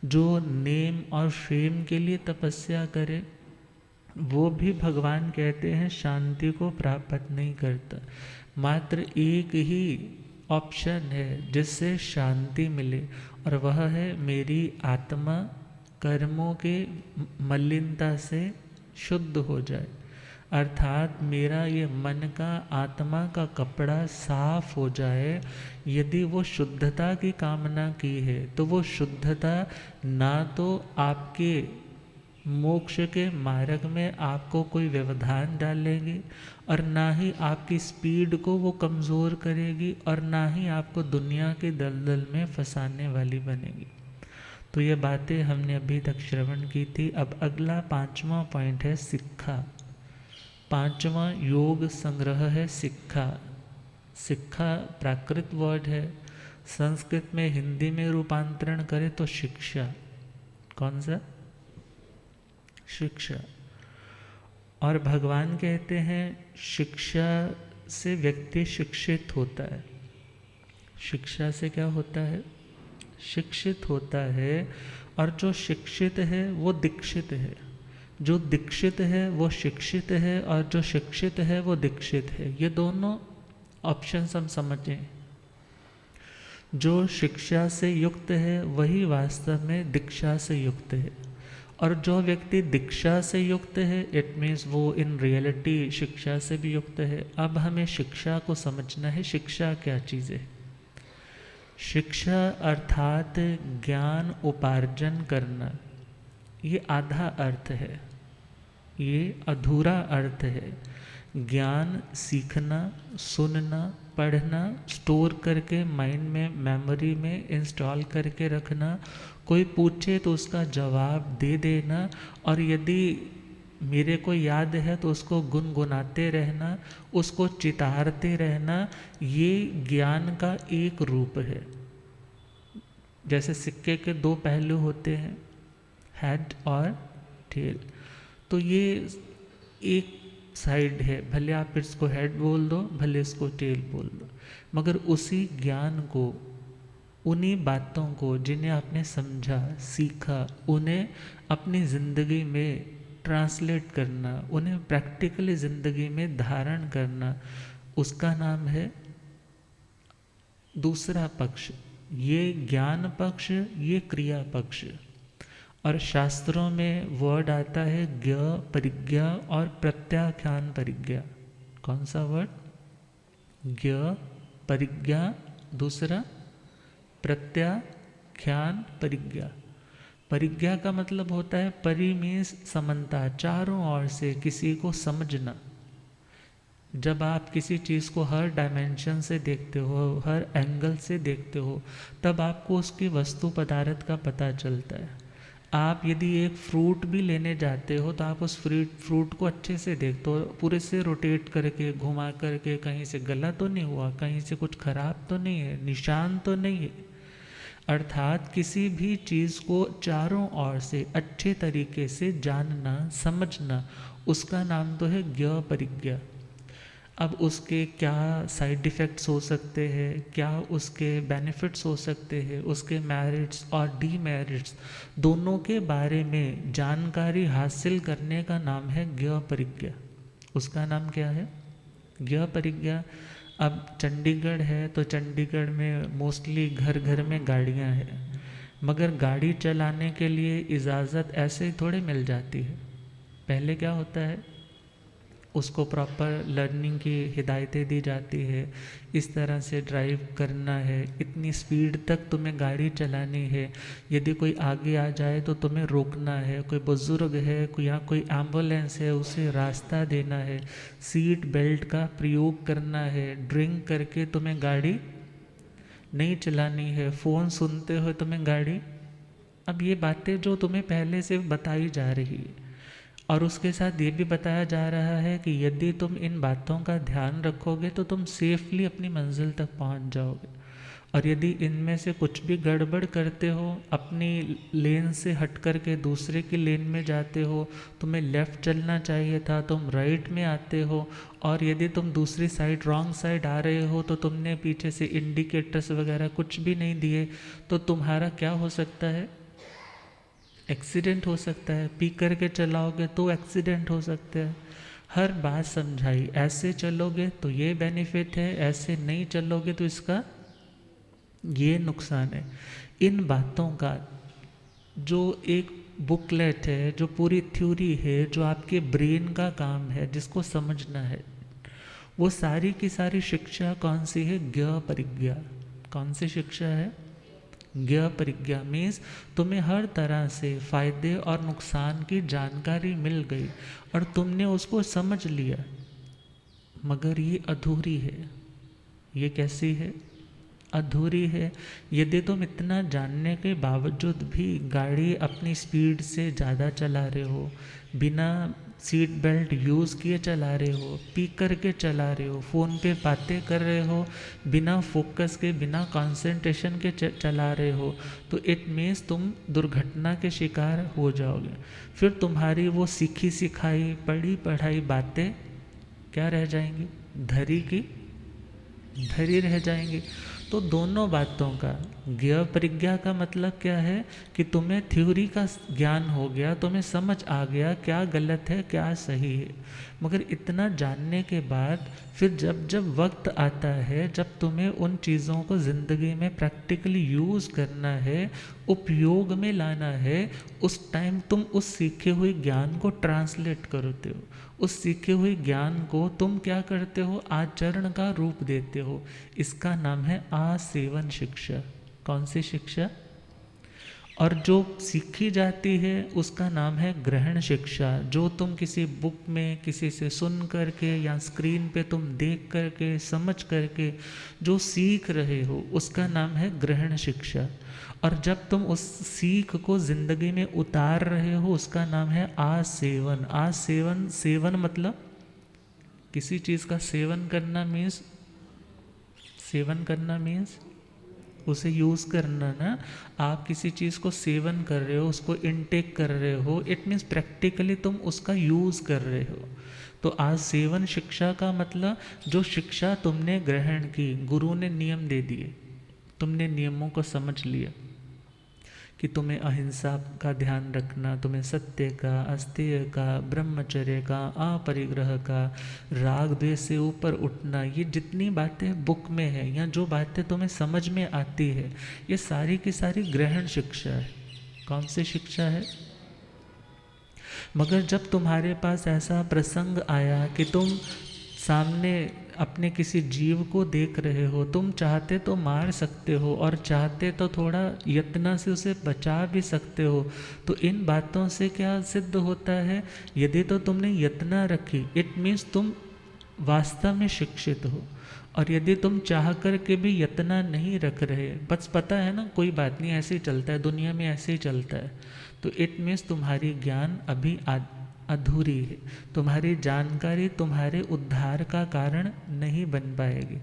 जो नेम और फेम के लिए तपस्या करे वो भी भगवान कहते हैं शांति को प्राप्त नहीं करता। मात्र एक ही ऑप्शन है जिससे शांति मिले, और वह है मेरी आत्मा कर्मों के मलिनता से शुद्ध हो जाए। अर्थात मेरा ये मन का, आत्मा का कपड़ा साफ हो जाए। यदि वो शुद्धता की कामना की है तो वो शुद्धता ना तो आपके मोक्ष के मार्ग में आपको कोई व्यवधान डालेगी, और ना ही आपकी स्पीड को वो कमज़ोर करेगी, और ना ही आपको दुनिया के दलदल में फंसाने वाली बनेगी। तो ये बातें हमने अभी तक श्रवण की थी। अब अगला 5वां पॉइंट है सिक्खा। 5वां योग संग्रह है सिक्खा। सिक्खा प्राकृत वर्ड है, संस्कृत में हिंदी में रूपांतरण करें तो शिक्षा। कौन सा? शिक्षा। और भगवान कहते हैं शिक्षा से व्यक्ति शिक्षित होता है। शिक्षा से क्या होता है? शिक्षित होता है। और जो शिक्षित है वो दीक्षित है, जो दीक्षित है वो शिक्षित है, और जो शिक्षित है वो दीक्षित है। ये दोनों ऑप्शंस हम समझें। जो शिक्षा से युक्त है वही वास्तव में दीक्षा से युक्त है, और जो व्यक्ति दीक्षा से युक्त है इट मीन्स वो इन रियलिटी शिक्षा से भी युक्त है। अब हमें शिक्षा को समझना है। शिक्षा क्या चीज़ है? शिक्षा अर्थात ज्ञान उपार्जन करना। ये आधा अर्थ है, ये अधूरा अर्थ है। ज्ञान सीखना, सुनना, पढ़ना, स्टोर करके माइंड में, मेमोरी में इंस्टॉल करके रखना, कोई पूछे तो उसका जवाब दे देना, और यदि मेरे को याद है तो उसको गुनगुनाते रहना, उसको चितारते रहना। ये ज्ञान का एक रूप है। जैसे सिक्के के दो पहलू होते हैं, हेड और टेल। तो ये एक साइड है, भले आप इसको हेड बोल दो, भले इसको टेल बोल दो, मगर उसी ज्ञान को, उन्हीं बातों को जिन्हें आपने समझा, सीखा, उन्हें अपनी ज़िंदगी में ट्रांसलेट करना, उन्हें प्रैक्टिकली ज़िंदगी में धारण करना, उसका नाम है दूसरा पक्ष। ये ज्ञान पक्ष, ये क्रिया पक्ष। और शास्त्रों में वर्ड आता है ज्ञ परिज्ञा और प्रत्याख्यान परिज्ञा। कौन सा वर्ड? ज्ञ परिज्ञा, दूसरा प्रत्याख्यान परिज्ञा। परिज्ञा का मतलब होता है परि मीन्स समन्ता, चारों ओर से किसी को समझना। जब आप किसी चीज़ को हर डायमेंशन से देखते हो, हर एंगल से देखते हो, तब आपको उसकी वस्तु पदार्थ का पता चलता है। आप यदि एक फ्रूट भी लेने जाते हो तो आप उस फ्रूट को अच्छे से देखते हो, पूरे से रोटेट करके, घुमा करके, कहीं से गला तो नहीं हुआ, कहीं से कुछ खराब तो नहीं है, निशान तो नहीं है। अर्थात किसी भी चीज़ को चारों ओर से अच्छे तरीके से जानना, समझना, उसका नाम तो है ज्ञ परिज्ञा। अब उसके क्या साइड इफ़ेक्ट्स हो सकते हैं, क्या उसके बेनिफिट्स हो सकते हैं, उसके मेरिट्स और डीमेरिट्स, दोनों के बारे में जानकारी हासिल करने का नाम है ज्ञ परिज्ञा। उसका नाम क्या है? ज्ञ परिज्ञा। अब चंडीगढ़ है तो चंडीगढ़ में मोस्टली घर घर में गाड़ियाँ हैं, मगर गाड़ी चलाने के लिए इजाज़त ऐसे ही थोड़े मिल जाती है। पहले क्या होता है, उसको प्रॉपर लर्निंग की हिदायतें दी जाती है, इस तरह से ड्राइव करना है, इतनी स्पीड तक तुम्हें गाड़ी चलानी है, यदि कोई आगे आ जाए तो तुम्हें रोकना है, कोई बुज़ुर्ग है, कोई या कोई एम्बुलेंस है उसे रास्ता देना है, सीट बेल्ट का प्रयोग करना है, ड्रिंक करके तुम्हें गाड़ी नहीं चलानी है, फ़ोन सुनते हुए तुम्हें गाड़ी। अब ये बातें जो तुम्हें पहले से बताई जा रही है, और उसके साथ ये भी बताया जा रहा है कि यदि तुम इन बातों का ध्यान रखोगे तो तुम सेफली अपनी मंजिल तक पहुंच जाओगे। और यदि इनमें से कुछ भी गड़बड़ करते हो, अपनी लेन से हट कर के दूसरे की लेन में जाते हो, तुम्हें लेफ़्ट चलना चाहिए था, तुम राइट में आते हो, और यदि तुम दूसरी साइड रॉन्ग साइड आ रहे हो तो तुमने पीछे से इंडिकेटर्स वगैरह कुछ भी नहीं दिए, तो तुम्हारा क्या हो सकता है? एक्सीडेंट हो सकता है, पी करके चलाओगे तो एक्सीडेंट हो सकता है। हर बात समझाई, ऐसे चलोगे तो ये बेनिफिट है, ऐसे नहीं चलोगे तो इसका ये नुकसान है। इन बातों का जो एक बुकलेट है, जो पूरी थ्योरी है, जो आपके ब्रेन का काम है, जिसको समझना है, वो सारी की सारी शिक्षा कौन सी है? ज्ञ परिज्ञा। कौन सी शिक्षा है? ज्ञ परिज्ञा। मीन्स तुम्हें हर तरह से फायदे और नुकसान की जानकारी मिल गई और तुमने उसको समझ लिया, मगर ये अधूरी है। ये कैसी है? अधूरी है। यदि तुम इतना जानने के बावजूद भी गाड़ी अपनी स्पीड से ज़्यादा चला रहे हो, बिना सीट बेल्ट यूज़ किए चला रहे हो, पी करके चला रहे हो, फ़ोन पे बातें कर रहे हो, बिना फोकस के, बिना कंसंट्रेशन के चला रहे हो, तो इट मीन्स तुम दुर्घटना के शिकार हो जाओगे। फिर तुम्हारी वो सीखी सिखाई, पढ़ी पढ़ाई बातें क्या रह जाएंगी? धरी की धरी रह जाएंगी। तो दोनों बातों का, ज्ञ परिज्ञा का मतलब क्या है कि तुम्हें थ्योरी का ज्ञान हो गया, तुम्हें समझ आ गया क्या गलत है क्या सही है, मगर इतना जानने के बाद फिर जब जब वक्त आता है, जब तुम्हें उन चीज़ों को ज़िंदगी में प्रैक्टिकली यूज़ करना है, उपयोग में लाना है, उस टाइम तुम उस सीखे हुए ज्ञान को ट्रांसलेट करते हो। उस सीखे हुए ज्ञान को तुम क्या करते हो? आचरण का रूप देते हो। इसका नाम है आसेवन शिक्षा। कौन सी शिक्षा? और जो सीखी जाती है उसका नाम है ग्रहण शिक्षा। जो तुम किसी बुक में किसी से सुन करके या स्क्रीन पे तुम देख करके समझ करके जो सीख रहे हो उसका नाम है ग्रहण शिक्षा। और जब तुम उस सीख को ज़िंदगी में उतार रहे हो उसका नाम है आसेवन। आसेवन, सेवन मतलब किसी चीज़ का सेवन करना मीन्स, सेवन करना मीन्स उसे यूज़ करना ना। आप किसी चीज़ को सेवन कर रहे हो, उसको इनटेक कर रहे हो, इट मीन्स प्रैक्टिकली तुम उसका यूज़ कर रहे हो। तो आज सेवन शिक्षा का मतलब जो शिक्षा तुमने ग्रहण की, गुरु ने नियम दे दिए, तुमने नियमों को समझ लिया कि तुम्हें अहिंसा का ध्यान रखना, तुम्हें सत्य का, अस्तेय का, ब्रह्मचर्य का, अपरिग्रह का, राग द्वेष से ऊपर उठना, ये जितनी बातें बुक में है या जो बातें तुम्हें समझ में आती है, ये सारी की सारी ग्रहण शिक्षा है। कौन सी शिक्षा है? मगर जब तुम्हारे पास ऐसा प्रसंग आया कि तुम सामने अपने किसी जीव को देख रहे हो, तुम चाहते तो मार सकते हो और चाहते तो थोड़ा यत्न से उसे बचा भी सकते हो, तो इन बातों से क्या सिद्ध होता है? यदि तो तुमने यत्न रखी, इट मीन्स तुम वास्तव में शिक्षित हो। और यदि तुम चाह कर के भी यत्न नहीं रख रहे, बस पता है ना कोई बात नहीं, ऐसे ही चलता है, दुनिया में ऐसे ही चलता है, तो इट मीन्स तुम्हारी ज्ञान अभी अधूरी है। तुम्हारी जानकारी तुम्हारे उद्धार का कारण नहीं बन पाएगी।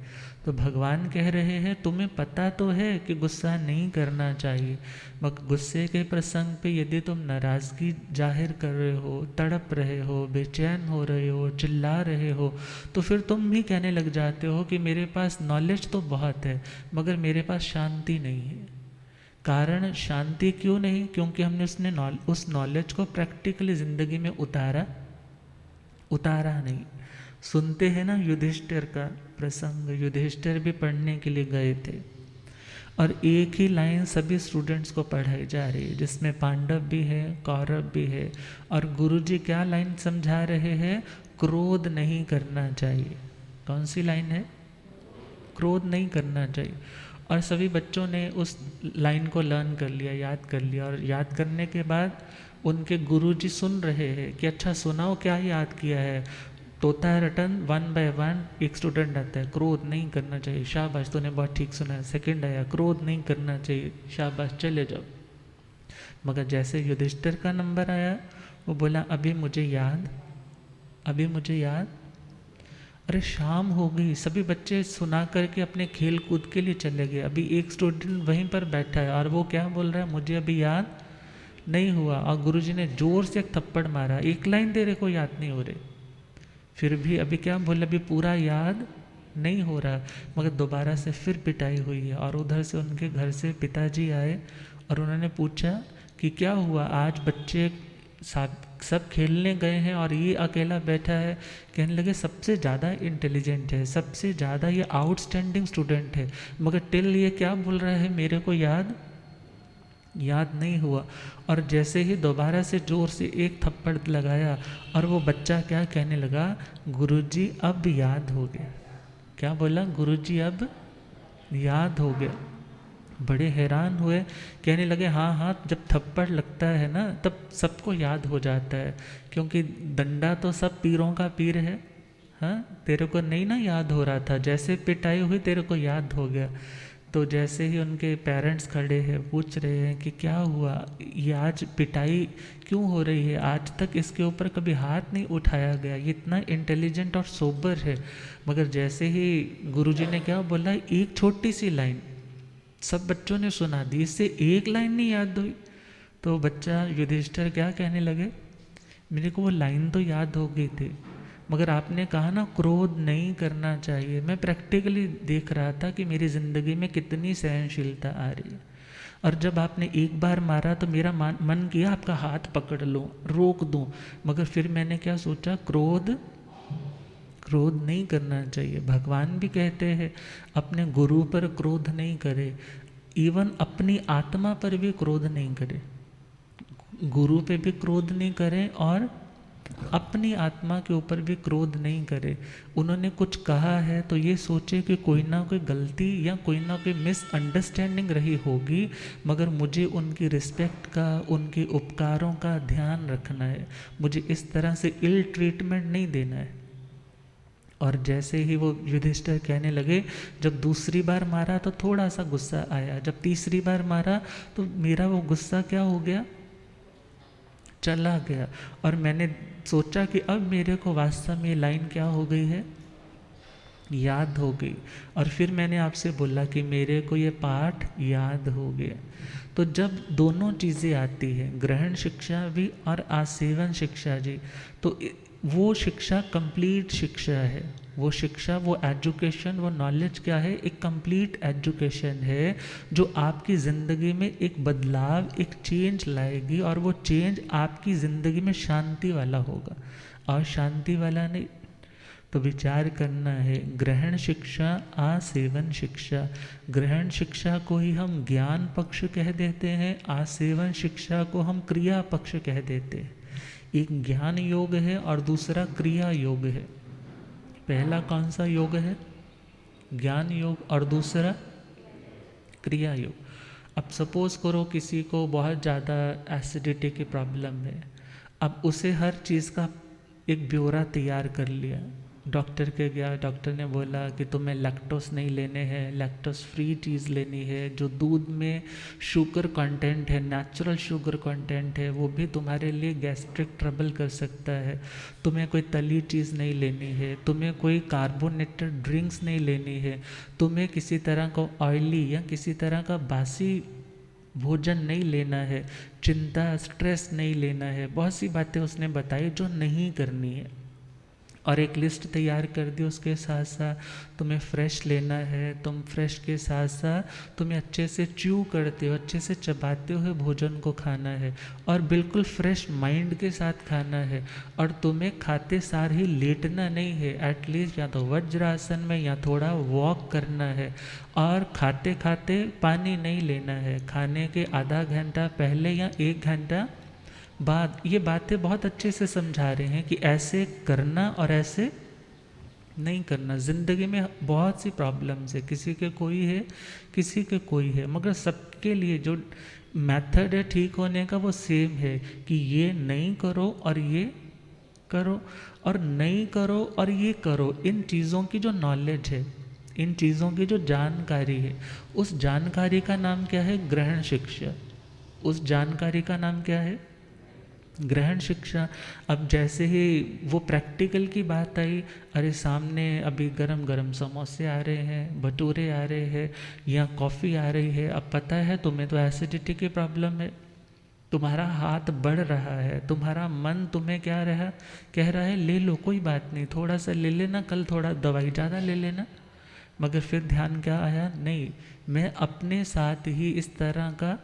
तो भगवान कह रहे हैं तुम्हें पता तो है कि गुस्सा नहीं करना चाहिए, मगर गुस्से के प्रसंग पे यदि तुम नाराज़गी जाहिर कर रहे हो, तड़प रहे हो, बेचैन हो रहे हो, चिल्ला रहे हो, तो फिर तुम भी कहने लग जाते हो कि मेरे पास नॉलेज तो बहुत है मगर मेरे पास शांति नहीं है। कारण शांति क्यों नहीं? क्योंकि हमने उस नॉलेज को प्रैक्टिकली ज़िंदगी में उतारा नहीं। सुनते हैं ना युधिष्ठिर का प्रसंग, युधिष्ठिर भी पढ़ने के लिए गए थे और एक ही लाइन सभी स्टूडेंट्स को पढ़ाई जा रही है, जिसमें पांडव भी है, कौरव भी है, और गुरुजी क्या लाइन समझा रहे हैं? क्रोध नहीं करना चाहिए। कौन सी लाइन है? क्रोध नहीं करना चाहिए। और सभी बच्चों ने उस लाइन को लर्न कर लिया, याद कर लिया, और याद करने के बाद उनके गुरुजी सुन रहे हैं कि अच्छा सुनाओ क्या याद किया है। तोता रटन 1 बाय 1 एक स्टूडेंट आता है, क्रोध नहीं करना चाहिए, शाबाश तूने बहुत ठीक सुना है। सेकंड आया, क्रोध नहीं करना चाहिए, शाबाश चले जाओ। मगर जैसे युधिष्ठिर का नंबर आया, वो बोला अभी मुझे याद, अभी मुझे याद। अरे शाम हो गई, सभी बच्चे सुना करके अपने खेल कूद के लिए चले गए। अभी एक स्टूडेंट वहीं पर बैठा है और वो क्या बोल रहा है? मुझे अभी याद नहीं हुआ। और गुरुजी ने जोर से एक थप्पड़ मारा, एक लाइन तेरे को याद नहीं हो रही। फिर भी अभी क्या बोला? अभी पूरा याद नहीं हो रहा। मगर दोबारा से फिर पिटाई हुई है और उधर से उनके घर से पिताजी आए और उन्होंने पूछा कि क्या हुआ, आज बच्चे सब खेलने गए हैं और ये अकेला बैठा है। कहने लगे सबसे ज़्यादा इंटेलिजेंट है, सबसे ज़्यादा ये आउटस्टैंडिंग स्टूडेंट है, मगर टिल ये क्या बोल रहा है, मेरे को याद नहीं हुआ। और जैसे ही दोबारा से ज़ोर से एक थप्पड़ लगाया और वो बच्चा क्या कहने लगा, गुरुजी अब याद हो गया। क्या बोला, गुरुजी अब याद हो गया। बड़े हैरान हुए, कहने लगे हाँ हाँ, जब थप्पड़ लगता है ना तब सबको याद हो जाता है, क्योंकि डंडा तो सब पीरों का पीर है। हाँ, तेरे को नहीं ना याद हो रहा था, जैसे पिटाई हुई तेरे को याद हो गया। तो जैसे ही उनके पेरेंट्स खड़े हैं, पूछ रहे हैं कि क्या हुआ, ये आज पिटाई क्यों हो रही है, आज तक इसके ऊपर कभी हाथ नहीं उठाया गया, ये इतना इंटेलिजेंट और सोबर है। मगर जैसे ही गुरुजी ने क्या बोला, एक छोटी सी लाइन सब बच्चों ने सुना दी, इससे एक लाइन नहीं याद हुई। तो बच्चा युधिष्ठिर क्या कहने लगे, मेरे को वो लाइन तो याद हो गई थी, मगर आपने कहा ना क्रोध नहीं करना चाहिए, मैं प्रैक्टिकली देख रहा था कि मेरी ज़िंदगी में कितनी सहनशीलता आ रही है। और जब आपने एक बार मारा तो मेरा मन किया आपका हाथ पकड़ लूँ, रोक दूँ, मगर फिर मैंने क्या सोचा, क्रोध नहीं करना चाहिए। भगवान भी कहते हैं अपने गुरु पर क्रोध नहीं करे, इवन अपनी आत्मा पर भी क्रोध नहीं करे, गुरु पे भी क्रोध नहीं करें और अपनी आत्मा के ऊपर भी क्रोध नहीं करे। उन्होंने कुछ कहा है तो ये सोचे कि कोई ना कोई गलती या कोई ना कोई मिसअंडरस्टैंडिंग रही होगी, मगर मुझे उनकी रिस्पेक्ट का, उनके उपकारों का ध्यान रखना है, मुझे इस तरह से इल ट्रीटमेंट नहीं देना है। और जैसे ही वो युधिष्ठिर कहने लगे, जब दूसरी बार मारा तो थोड़ा सा गुस्सा आया, जब तीसरी बार मारा तो मेरा वो गुस्सा क्या हो गया, चला गया। और मैंने सोचा कि अब मेरे को वास्तव में ये लाइन क्या हो गई है, याद हो गई। और फिर मैंने आपसे बोला कि मेरे को ये पाठ याद हो गया। तो जब दोनों चीज़ें आती हैं, ग्रहण शिक्षा भी और आसेवन शिक्षा जी, तो वो शिक्षा कंप्लीट शिक्षा है। वो शिक्षा, वो एजुकेशन, वो नॉलेज क्या है, एक कंप्लीट एजुकेशन है जो आपकी ज़िंदगी में एक बदलाव, एक चेंज लाएगी, और वो चेंज आपकी ज़िंदगी में शांति वाला होगा और शांति वाला नहीं। तो विचार करना है, ग्रहण शिक्षा, आसेवन शिक्षा। ग्रहण शिक्षा को ही हम ज्ञान पक्ष कह देते हैं, आसेवन शिक्षा को हम क्रिया पक्ष कह देते हैं। एक ज्ञान योग है और दूसरा क्रिया योग है। पहला कौन सा योग है, ज्ञान योग, और दूसरा क्रिया योग। अब सपोज करो किसी को बहुत ज़्यादा एसिडिटी की प्रॉब्लम है, अब उसे हर चीज़ का एक ब्यौरा तैयार कर लिया, डॉक्टर के गया, डॉक्टर ने बोला कि तुम्हें लैक्टोस नहीं लेने हैं, लैक्टोस फ्री चीज़ लेनी है, जो दूध में शुगर कंटेंट है, नेचुरल शुगर कंटेंट है, वो भी तुम्हारे लिए गैस्ट्रिक ट्रबल कर सकता है। तुम्हें कोई तली चीज़ नहीं लेनी है, तुम्हें कोई कार्बोनेटेड ड्रिंक्स नहीं लेनी है, तुम्हें किसी तरह का ऑयली या किसी तरह का बासी भोजन नहीं लेना है, चिंता, स्ट्रेस नहीं लेना है। बहुत सी बातें उसने बताई जो नहीं करनी है, और एक लिस्ट तैयार कर दी। उसके साथ साथ तुम्हें फ्रेश लेना है, तुम फ्रेश के साथ साथ तुम्हें अच्छे से च्यू करते हो, अच्छे से चबाते हुए भोजन को खाना है, और बिल्कुल फ्रेश माइंड के साथ खाना है। और तुम्हें खाते सार ही लेटना नहीं है, एटलीस्ट या तो वज्रासन में या थोड़ा वॉक करना है। और खाते खाते पानी नहीं लेना है, खाने के आधा घंटा पहले या 1 घंटा बाद। ये बातें बहुत अच्छे से समझा रहे हैं कि ऐसे करना और ऐसे नहीं करना। ज़िंदगी में बहुत सी प्रॉब्लम्स है, किसी के कोई है, किसी के कोई है, मगर सबके लिए जो मेथड है ठीक होने का वो सेम है कि ये नहीं करो और ये करो, और नहीं करो और ये करो। इन चीज़ों की जो नॉलेज है, इन चीज़ों की जो जानकारी है, उस जानकारी का नाम क्या है, ग्रहण शिक्षा। उस जानकारी का नाम क्या है, ग्रहण शिक्षा। अब जैसे ही वो प्रैक्टिकल की बात आई, अरे सामने अभी गरम गरम समोसे आ रहे हैं, भटूरे आ रहे हैं, या कॉफ़ी आ रही है। अब पता है तुम्हें तो एसिडिटी की प्रॉब्लम है, तुम्हारा हाथ बढ़ रहा है, तुम्हारा मन तुम्हें क्या कह रहा है, ले लो कोई बात नहीं, थोड़ा सा ले लेना, कल थोड़ा दवाई ज़्यादा ले लेना। मगर फिर ध्यान क्या आया, नहीं, मैं अपने साथ ही इस तरह का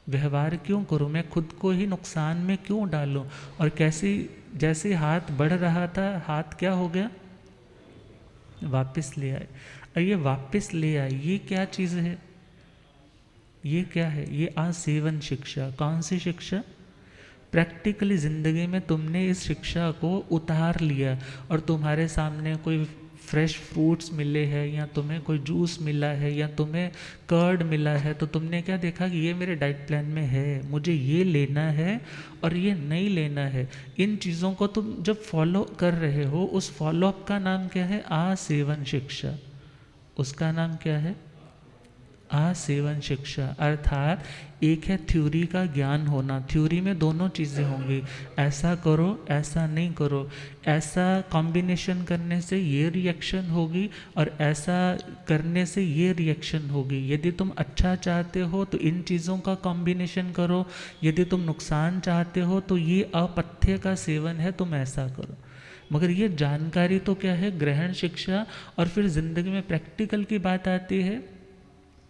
व्यवहार क्यों करूं, मैं खुद को ही नुकसान में क्यों डालूं। और कैसे जैसे हाथ बढ़ रहा था, हाथ क्या हो गया, वापस ले आए। और ये वापस ले आए, ये क्या चीज़ है, ये क्या है, ये आसेवन शिक्षा। कौन सी शिक्षा, प्रैक्टिकली ज़िंदगी में तुमने इस शिक्षा को उतार लिया और तुम्हारे सामने कोई फ्रेश फ्रूट्स मिले हैं या तुम्हें कोई जूस मिला है या तुम्हें कर्ड मिला है, तो तुमने क्या देखा कि ये मेरे डाइट प्लान में है, मुझे ये लेना है और ये नहीं लेना है। इन चीज़ों को तुम जब फॉलो कर रहे हो, उस फॉलोअप का नाम क्या है, आसेवन शिक्षा। उसका नाम क्या है, आसेवन शिक्षा। अर्थात एक है थ्योरी का ज्ञान होना, थ्योरी में दोनों चीज़ें होंगी, ऐसा करो ऐसा नहीं करो, ऐसा कॉम्बिनेशन करने से ये रिएक्शन होगी और ऐसा करने से ये रिएक्शन होगी। यदि तुम अच्छा चाहते हो तो इन चीज़ों का कॉम्बिनेशन करो, यदि तुम नुकसान चाहते हो तो ये अपथ्य का सेवन है, तुम ऐसा करो। मगर ये जानकारी तो क्या है, ग्रहण शिक्षा। और फिर ज़िंदगी में प्रैक्टिकल की बात आती है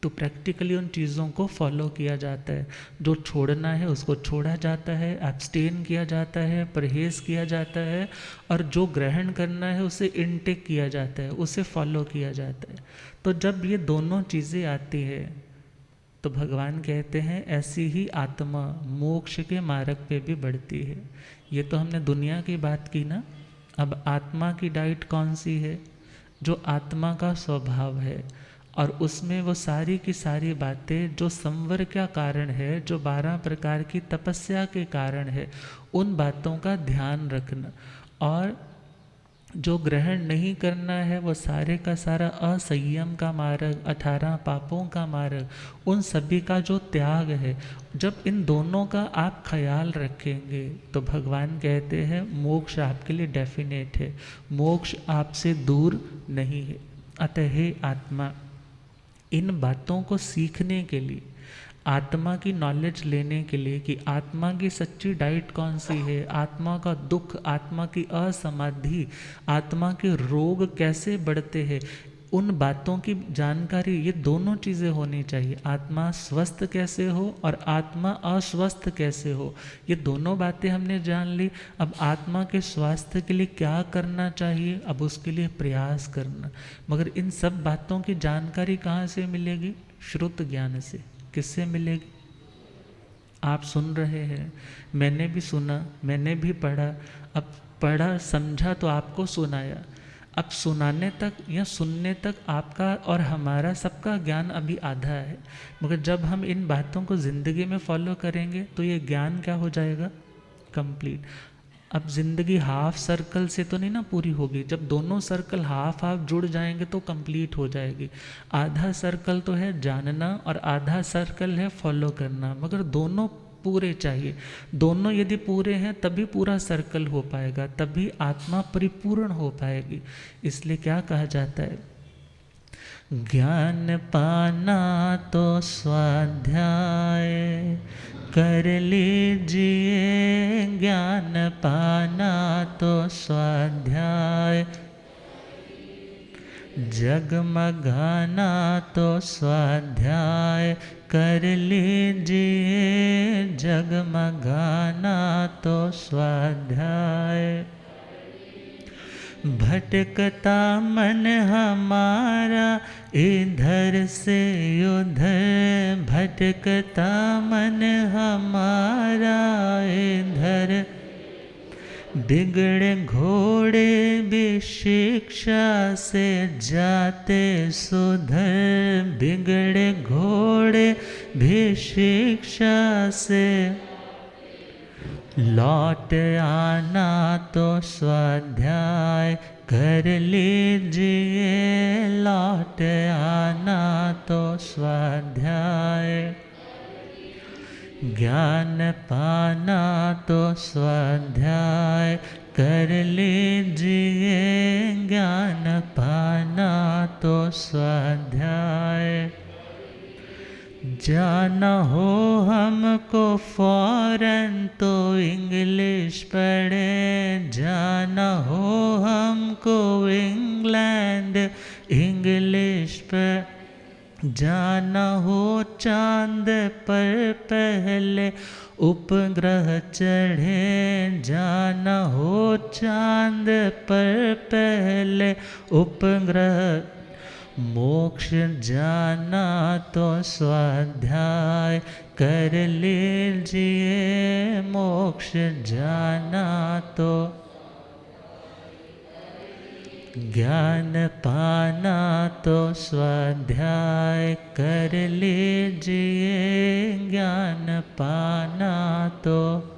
तो प्रैक्टिकली उन चीज़ों को फॉलो किया जाता है। जो छोड़ना है उसको छोड़ा जाता है, एब्सटेन किया जाता है, परहेज़ किया जाता है, और जो ग्रहण करना है उसे इनटेक किया जाता है, उसे फॉलो किया जाता है। तो जब ये दोनों चीज़ें आती है तो भगवान कहते हैं ऐसी ही आत्मा मोक्ष के मार्ग पे भी बढ़ती है। ये तो हमने दुनिया की बात की ना, अब आत्मा की डाइट कौन सी है, जो आत्मा का स्वभाव है, और उसमें वो सारी की सारी बातें जो संवर का कारण है, जो 12 प्रकार की तपस्या के कारण है, उन बातों का ध्यान रखना। और जो ग्रहण नहीं करना है वो सारे का सारा असंयम का मार्ग, 18 पापों का मार्ग, उन सभी का जो त्याग है, जब इन दोनों का आप ख्याल रखेंगे तो भगवान कहते हैं मोक्ष आपके लिए डेफिनेट है, मोक्ष आपसे दूर नहीं है। अतः हे आत्मा, इन बातों को सीखने के लिए, आत्मा की नॉलेज लेने के लिए कि आत्मा की सच्ची डाइट कौन सी है, आत्मा का दुख, आत्मा की असमाधि, आत्मा के रोग कैसे बढ़ते हैं, उन बातों की जानकारी, ये दोनों चीज़ें होनी चाहिए। आत्मा स्वस्थ कैसे हो और आत्मा अस्वस्थ कैसे हो, ये दोनों बातें हमने जान ली। अब आत्मा के स्वास्थ्य के लिए क्या करना चाहिए, अब उसके लिए प्रयास करना। मगर इन सब बातों की जानकारी कहाँ से मिलेगी, श्रुत ज्ञान से। किससे मिलेगी, आप सुन रहे हैं, मैंने भी सुना, मैंने भी पढ़ा, अब पढ़ा समझा तो आपको सुनाया। अब सुनाने तक या सुनने तक आपका और हमारा सबका ज्ञान अभी आधा है, मगर जब हम इन बातों को ज़िंदगी में फॉलो करेंगे तो ये ज्ञान क्या हो जाएगा, कंप्लीट। अब ज़िंदगी हाफ सर्कल से तो नहीं ना पूरी होगी, जब दोनों सर्कल हाफ हाफ जुड़ जाएंगे तो कंप्लीट हो जाएगी। आधा सर्कल तो है जानना और आधा सर्कल है फॉलो करना, मगर दोनों पूरे चाहिए। दोनों यदि पूरे हैं तभी पूरा सर्कल हो पाएगा, तभी आत्मा परिपूर्ण हो पाएगी। इसलिए क्या कहा जाता है, ज्ञान पाना तो स्वाध्याय कर लीजिए, ज्ञान पाना तो स्वाध्याय, जगमगाना तो स्वाध्याय कर लीजिए, जगमगाना तो स्वाध्याय। भटकता मन हमारा इधर से उधर, भटकता मन हमारा इधर, बिगड़े घोड़े भी शिक्षा से जाते सुधर, बिगड़े घोड़े भी शिक्षा से लौट आना तो स्वाध्याय कर लीजिए, लौट आना तो स्वाध्याय, ज्ञान पाना तो स्वाध्याय कर लीजिए, ज्ञान पाना तो स्वाध्याय। जाना हो हमको फॉरेन तो इंग्लिश पढ़े, जाना हो हमको इंग्लैंड इंग्लिश पर, जाना हो चांद पर पहले पहले उपग्रह चढ़े, जाना हो चांद पर पहले उपग्रह, मोक्ष जाना तो स्वाध्याय कर लीजिए, मोक्ष जाना तो, ज्ञान पाना तो स्वाध्याय कर लीजिए, ज्ञान पाना तो,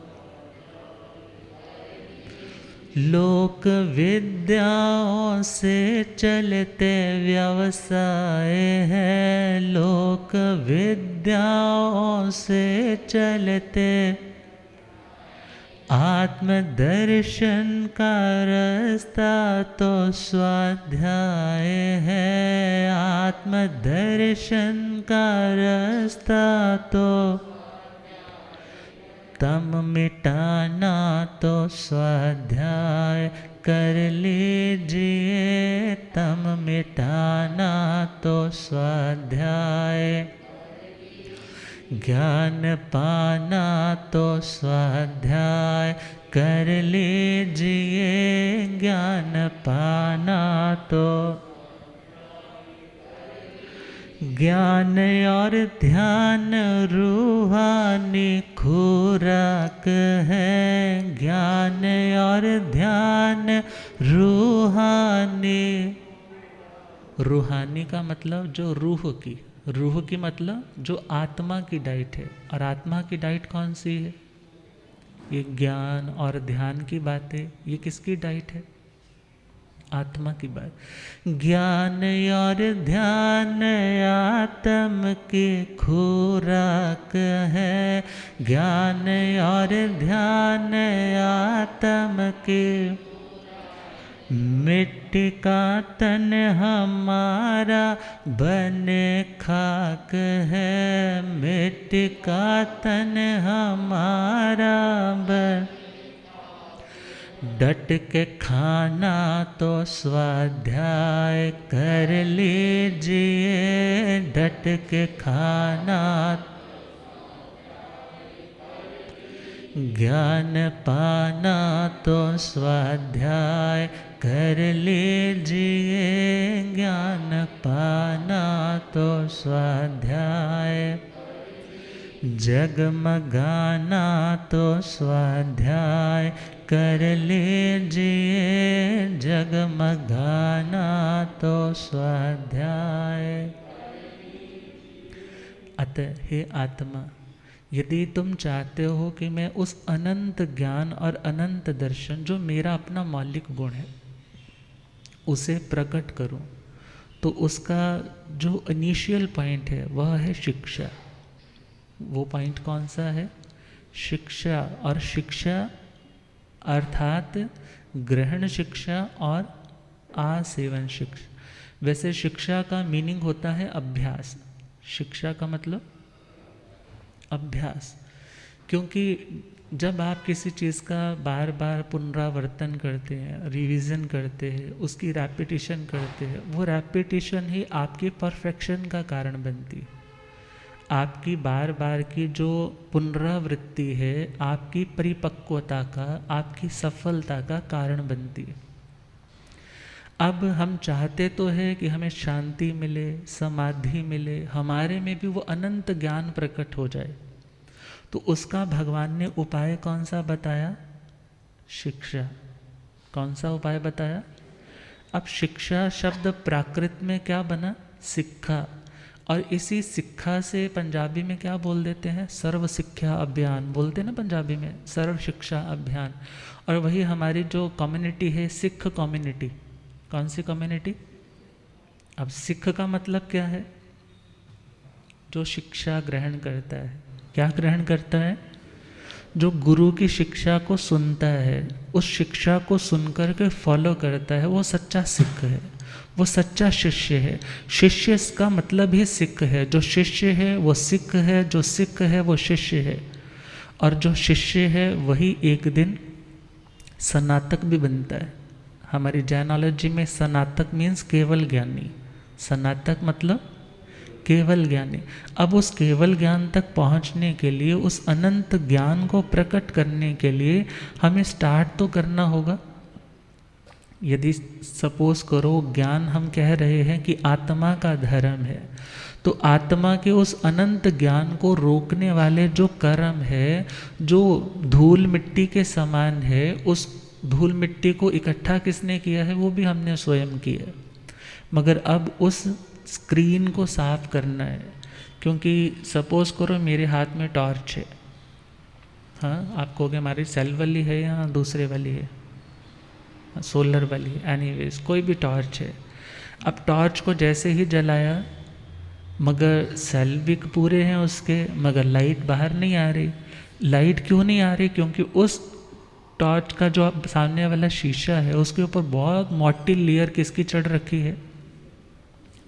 लोक विद्याओं से चलते व्यवसाय है, लोक विद्याओं से चलते, आत्मदर्शन का रास्ता तो स्वाध्याय है, आत्मदर्शन का रास्ता तो, तम मिटाना तो स्वाध्याय कर लीजिए, तम मिटाना तो स्वाध्याय, ज्ञान पाना तो स्वाध्याय कर लीजिए, ज्ञान पाना तो, ज्ञान और ध्यान रूहानी खुराक है, ज्ञान और ध्यान रूहानी, रूहानी का मतलब जो रूह की मतलब जो आत्मा की डाइट है, और आत्मा की डाइट कौन सी है? ये ज्ञान और ध्यान की बात है। ये किसकी डाइट है? आत्मा की बात। ज्ञान और ध्यान आत्म की खुराक है, ज्ञान और ध्यान आत्म की, मिट्टी का तन हमारा बने खाक है, मिट्टी का तन हमारा बन, डट के खाना तो स्वाध्याय कर लीजिए, डट के खाना, ज्ञान पाना तो स्वाध्याय कर लीजिए, ज्ञान पाना तो स्वाध्याय, जगमगाना तो स्वाध्याय कर लीजिए, जगमगाना तो स्वाध्याय। अतः हे आत्मा, यदि तुम चाहते हो कि मैं उस अनंत ज्ञान और अनंत दर्शन जो मेरा अपना मौलिक गुण है उसे प्रकट करूं, तो उसका जो इनिशियल पॉइंट है वह है शिक्षा। वो पॉइंट कौन सा है? शिक्षा। और शिक्षा अर्थात ग्रहण शिक्षा और आसेवन शिक्षा। वैसे शिक्षा का मीनिंग होता है अभ्यास। शिक्षा का मतलब अभ्यास, क्योंकि जब आप किसी चीज़ का बार बार पुनरावर्तन करते हैं, रिवीजन करते हैं, उसकी रैपिटिशन करते हैं, वो रैपिटिशन ही आपकी परफेक्शन का कारण बनती है। आपकी बार बार की जो पुनरावृत्ति है आपकी परिपक्वता का, आपकी सफलता का कारण बनती है। अब हम चाहते तो है कि हमें शांति मिले, समाधि मिले, हमारे में भी वो अनंत ज्ञान प्रकट हो जाए, तो उसका भगवान ने उपाय कौन सा बताया? शिक्षा। कौन सा उपाय बताया? अब शिक्षा शब्द प्राकृत में क्या बना? सिक्खा। और इसी सिक्खा से पंजाबी में क्या बोल देते हैं? सर्व शिक्षा अभियान बोलते हैं ना पंजाबी में, सर्व शिक्षा अभियान। और वही हमारी जो कम्युनिटी है सिख कम्युनिटी। कौन सी कम्युनिटी? अब सिख का मतलब क्या है? जो शिक्षा ग्रहण करता है। क्या ग्रहण करता है? जो गुरु की शिक्षा को सुनता है, उस शिक्षा को सुनकर के फॉलो करता है, वो सच्चा सिख है, वो सच्चा शिष्य है। शिष्य का मतलब ही सिख है। जो शिष्य है वो सिख है, जो सिख है वो शिष्य है, और जो शिष्य है वही एक दिन स्नातक भी बनता है। हमारी जैनोलॉजी में स्नातक मीन्स केवल ज्ञानी। स्नातक मतलब केवल ज्ञानी। अब उस केवल ज्ञान तक पहुंचने के लिए, उस अनंत ज्ञान को प्रकट करने के लिए हमें स्टार्ट तो करना होगा। यदि सपोज करो ज्ञान हम कह रहे हैं कि आत्मा का धर्म है, तो आत्मा के उस अनंत ज्ञान को रोकने वाले जो कर्म है, जो धूल मिट्टी के समान है, उस धूल मिट्टी को इकट्ठा किसने किया है? वो भी हमने स्वयं किया। मगर अब उस स्क्रीन को साफ करना है, क्योंकि सपोज करो मेरे हाथ में टॉर्च है, हाँ आप कहोगे हमारी सेल वाली है या दूसरे वाली है? सोलर वाली, एनीवेज कोई भी टॉर्च है। अब टॉर्च को जैसे ही जलाया, मगर सेल भी पूरे हैं उसके, मगर लाइट बाहर नहीं आ रही। लाइट क्यों नहीं आ रही? क्योंकि उस टॉर्च का जो सामने वाला शीशा है उसके ऊपर बहुत मोटी लेयर किसकी चढ़ रखी है?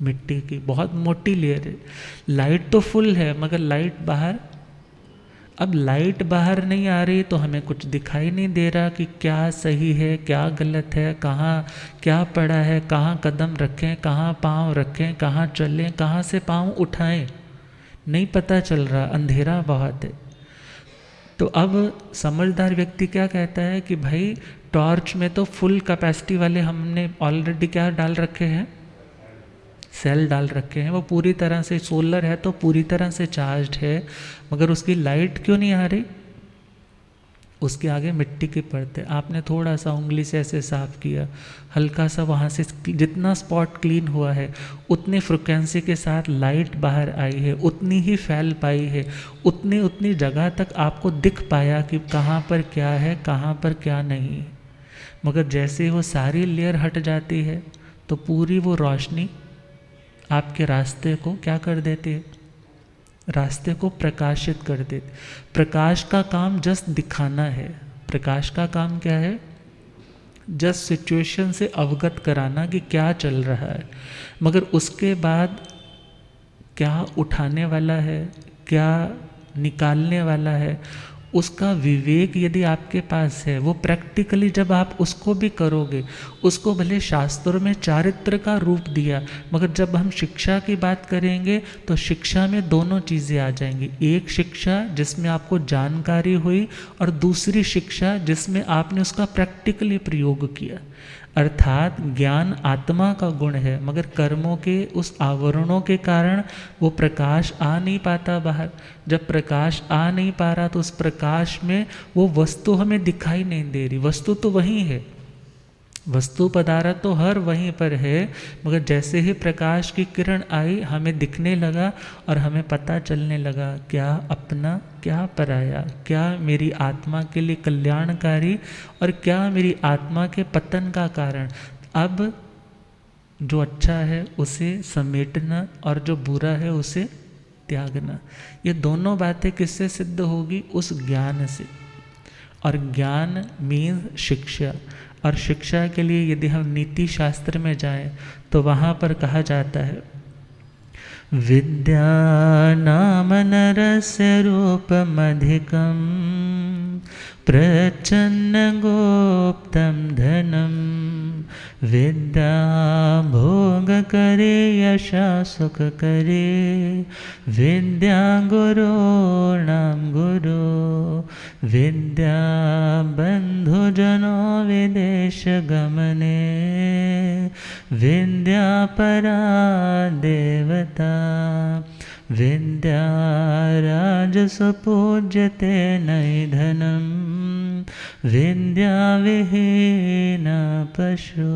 मिट्टी की बहुत मोटी लेयर है। लाइट तो फुल है मगर लाइट बाहर, अब लाइट बाहर नहीं आ रही तो हमें कुछ दिखाई नहीं दे रहा कि क्या सही है क्या गलत है, कहाँ क्या पड़ा है, कहाँ कदम रखें, कहाँ पाँव रखें, कहाँ चलें, कहाँ से पाँव उठाएं, नहीं पता चल रहा, अंधेरा बहुत है। तो अब समझदार व्यक्ति क्या कहता है कि भाई टॉर्च में तो फुल कैपेसिटी वाले हमने ऑलरेडी क्या डाल रखे हैं? सेल डाल रखे हैं, वो पूरी तरह से सोलर है तो पूरी तरह से चार्ज है, मगर उसकी लाइट क्यों नहीं आ रही? उसके आगे मिट्टी की परत है। आपने थोड़ा सा उंगली से ऐसे साफ किया, हल्का सा वहाँ से जितना स्पॉट क्लीन हुआ है उतनी फ्रिक्वेंसी के साथ लाइट बाहर आई है, उतनी ही फैल पाई है, उतनी जगह तक आपको दिख पाया कि कहाँ पर क्या है कहाँ पर क्या नहीं। मगर जैसे वो सारी लेयर हट जाती है तो पूरी वो रोशनी आपके रास्ते को क्या कर देती है? रास्ते को प्रकाशित कर देती। प्रकाश का काम जस्ट दिखाना है। प्रकाश का काम क्या है? जस्ट सिचुएशन से अवगत कराना कि क्या चल रहा है, मगर उसके बाद क्या उठाने वाला है, क्या निकालने वाला है, उसका विवेक यदि आपके पास है, वो प्रैक्टिकली जब आप उसको भी करोगे, उसको भले शास्त्रों में चारित्र का रूप दिया, मगर जब हम शिक्षा की बात करेंगे तो शिक्षा में दोनों चीज़ें आ जाएंगी। एक शिक्षा जिसमें आपको जानकारी हुई और दूसरी शिक्षा जिसमें आपने उसका प्रैक्टिकली प्रयोग किया। अर्थात ज्ञान आत्मा का गुण है, मगर कर्मों के उस आवरणों के कारण वो प्रकाश आ नहीं पाता बाहर। जब प्रकाश आ नहीं पा रहा तो उस प्रकाश में वो वस्तु हमें दिखाई नहीं दे रही। वस्तु तो वहीं है, वस्तु पदार्थ तो हर वहीं पर है, मगर जैसे ही प्रकाश की किरण आई हमें दिखने लगा और हमें पता चलने लगा क्या अपना क्या पराया, क्या मेरी आत्मा के लिए कल्याणकारी और क्या मेरी आत्मा के पतन का कारण। अब जो अच्छा है उसे समेटना और जो बुरा है उसे त्यागना। ये दोनों बातें किससे सिद्ध होगी? उस ज्ञान से। और ज्ञान मीन्स शिक्षा। और शिक्षा के लिए यदि हम नीति शास्त्र में जाएं तो वहाँ पर कहा जाता है विद्या नाम नरस्य रूपमधिकं प्रच्छन्न गुप्तं धनं विद्या भोग करे यशा सुख करे विद्या गुरूणां गुरु विद्या बंधुजनो विदेश गमने विद्या परा देवता विद्या राजसु पूज्यते नैधनं विद्या विहीना पशु।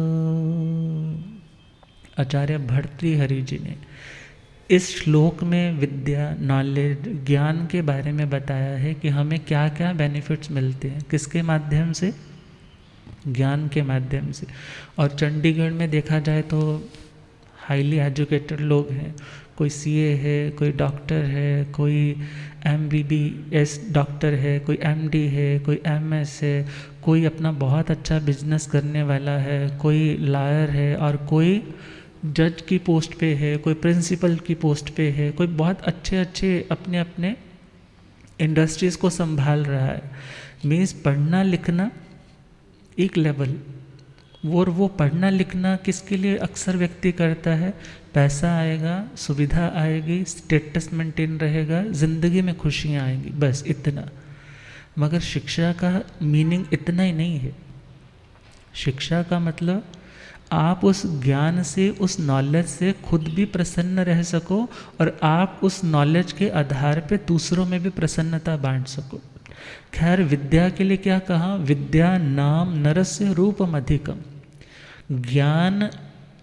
आचार्य भर्तृहरि जी ने इस श्लोक में विद्या, नॉलेज, ज्ञान के बारे में बताया है कि हमें क्या क्या बेनिफिट्स मिलते हैं। किसके माध्यम से? ज्ञान के माध्यम से। और चंडीगढ़ में देखा जाए तो हाईली एजुकेटेड लोग हैं, कोई सीए है, कोई डॉक्टर है, कोई एमबीबीएस डॉक्टर है, कोई एमडी है, कोई एमएस है, कोई अपना बहुत अच्छा बिजनेस करने वाला है, कोई लॉयर है और कोई जज की पोस्ट पे है, कोई प्रिंसिपल की पोस्ट पे है, कोई बहुत अच्छे अच्छे अपने अपने इंडस्ट्रीज़ को संभाल रहा है। मीन्स पढ़ना लिखना एक लेवल वो पढ़ना लिखना किसके लिए अक्सर व्यक्ति करता है? पैसा आएगा, सुविधा आएगी, स्टेटस मेंटेन रहेगा, ज़िंदगी में खुशियाँ आएंगी, बस इतना। मगर शिक्षा का मीनिंग इतना ही नहीं है। शिक्षा का मतलब आप उस ज्ञान से, उस नॉलेज से खुद भी प्रसन्न रह सको और आप उस नॉलेज के आधार पे दूसरों में भी प्रसन्नता बांट सको। खैर, विद्या के लिए क्या कहा? विद्या नाम नरस्य रूपम अधिकम। ज्ञान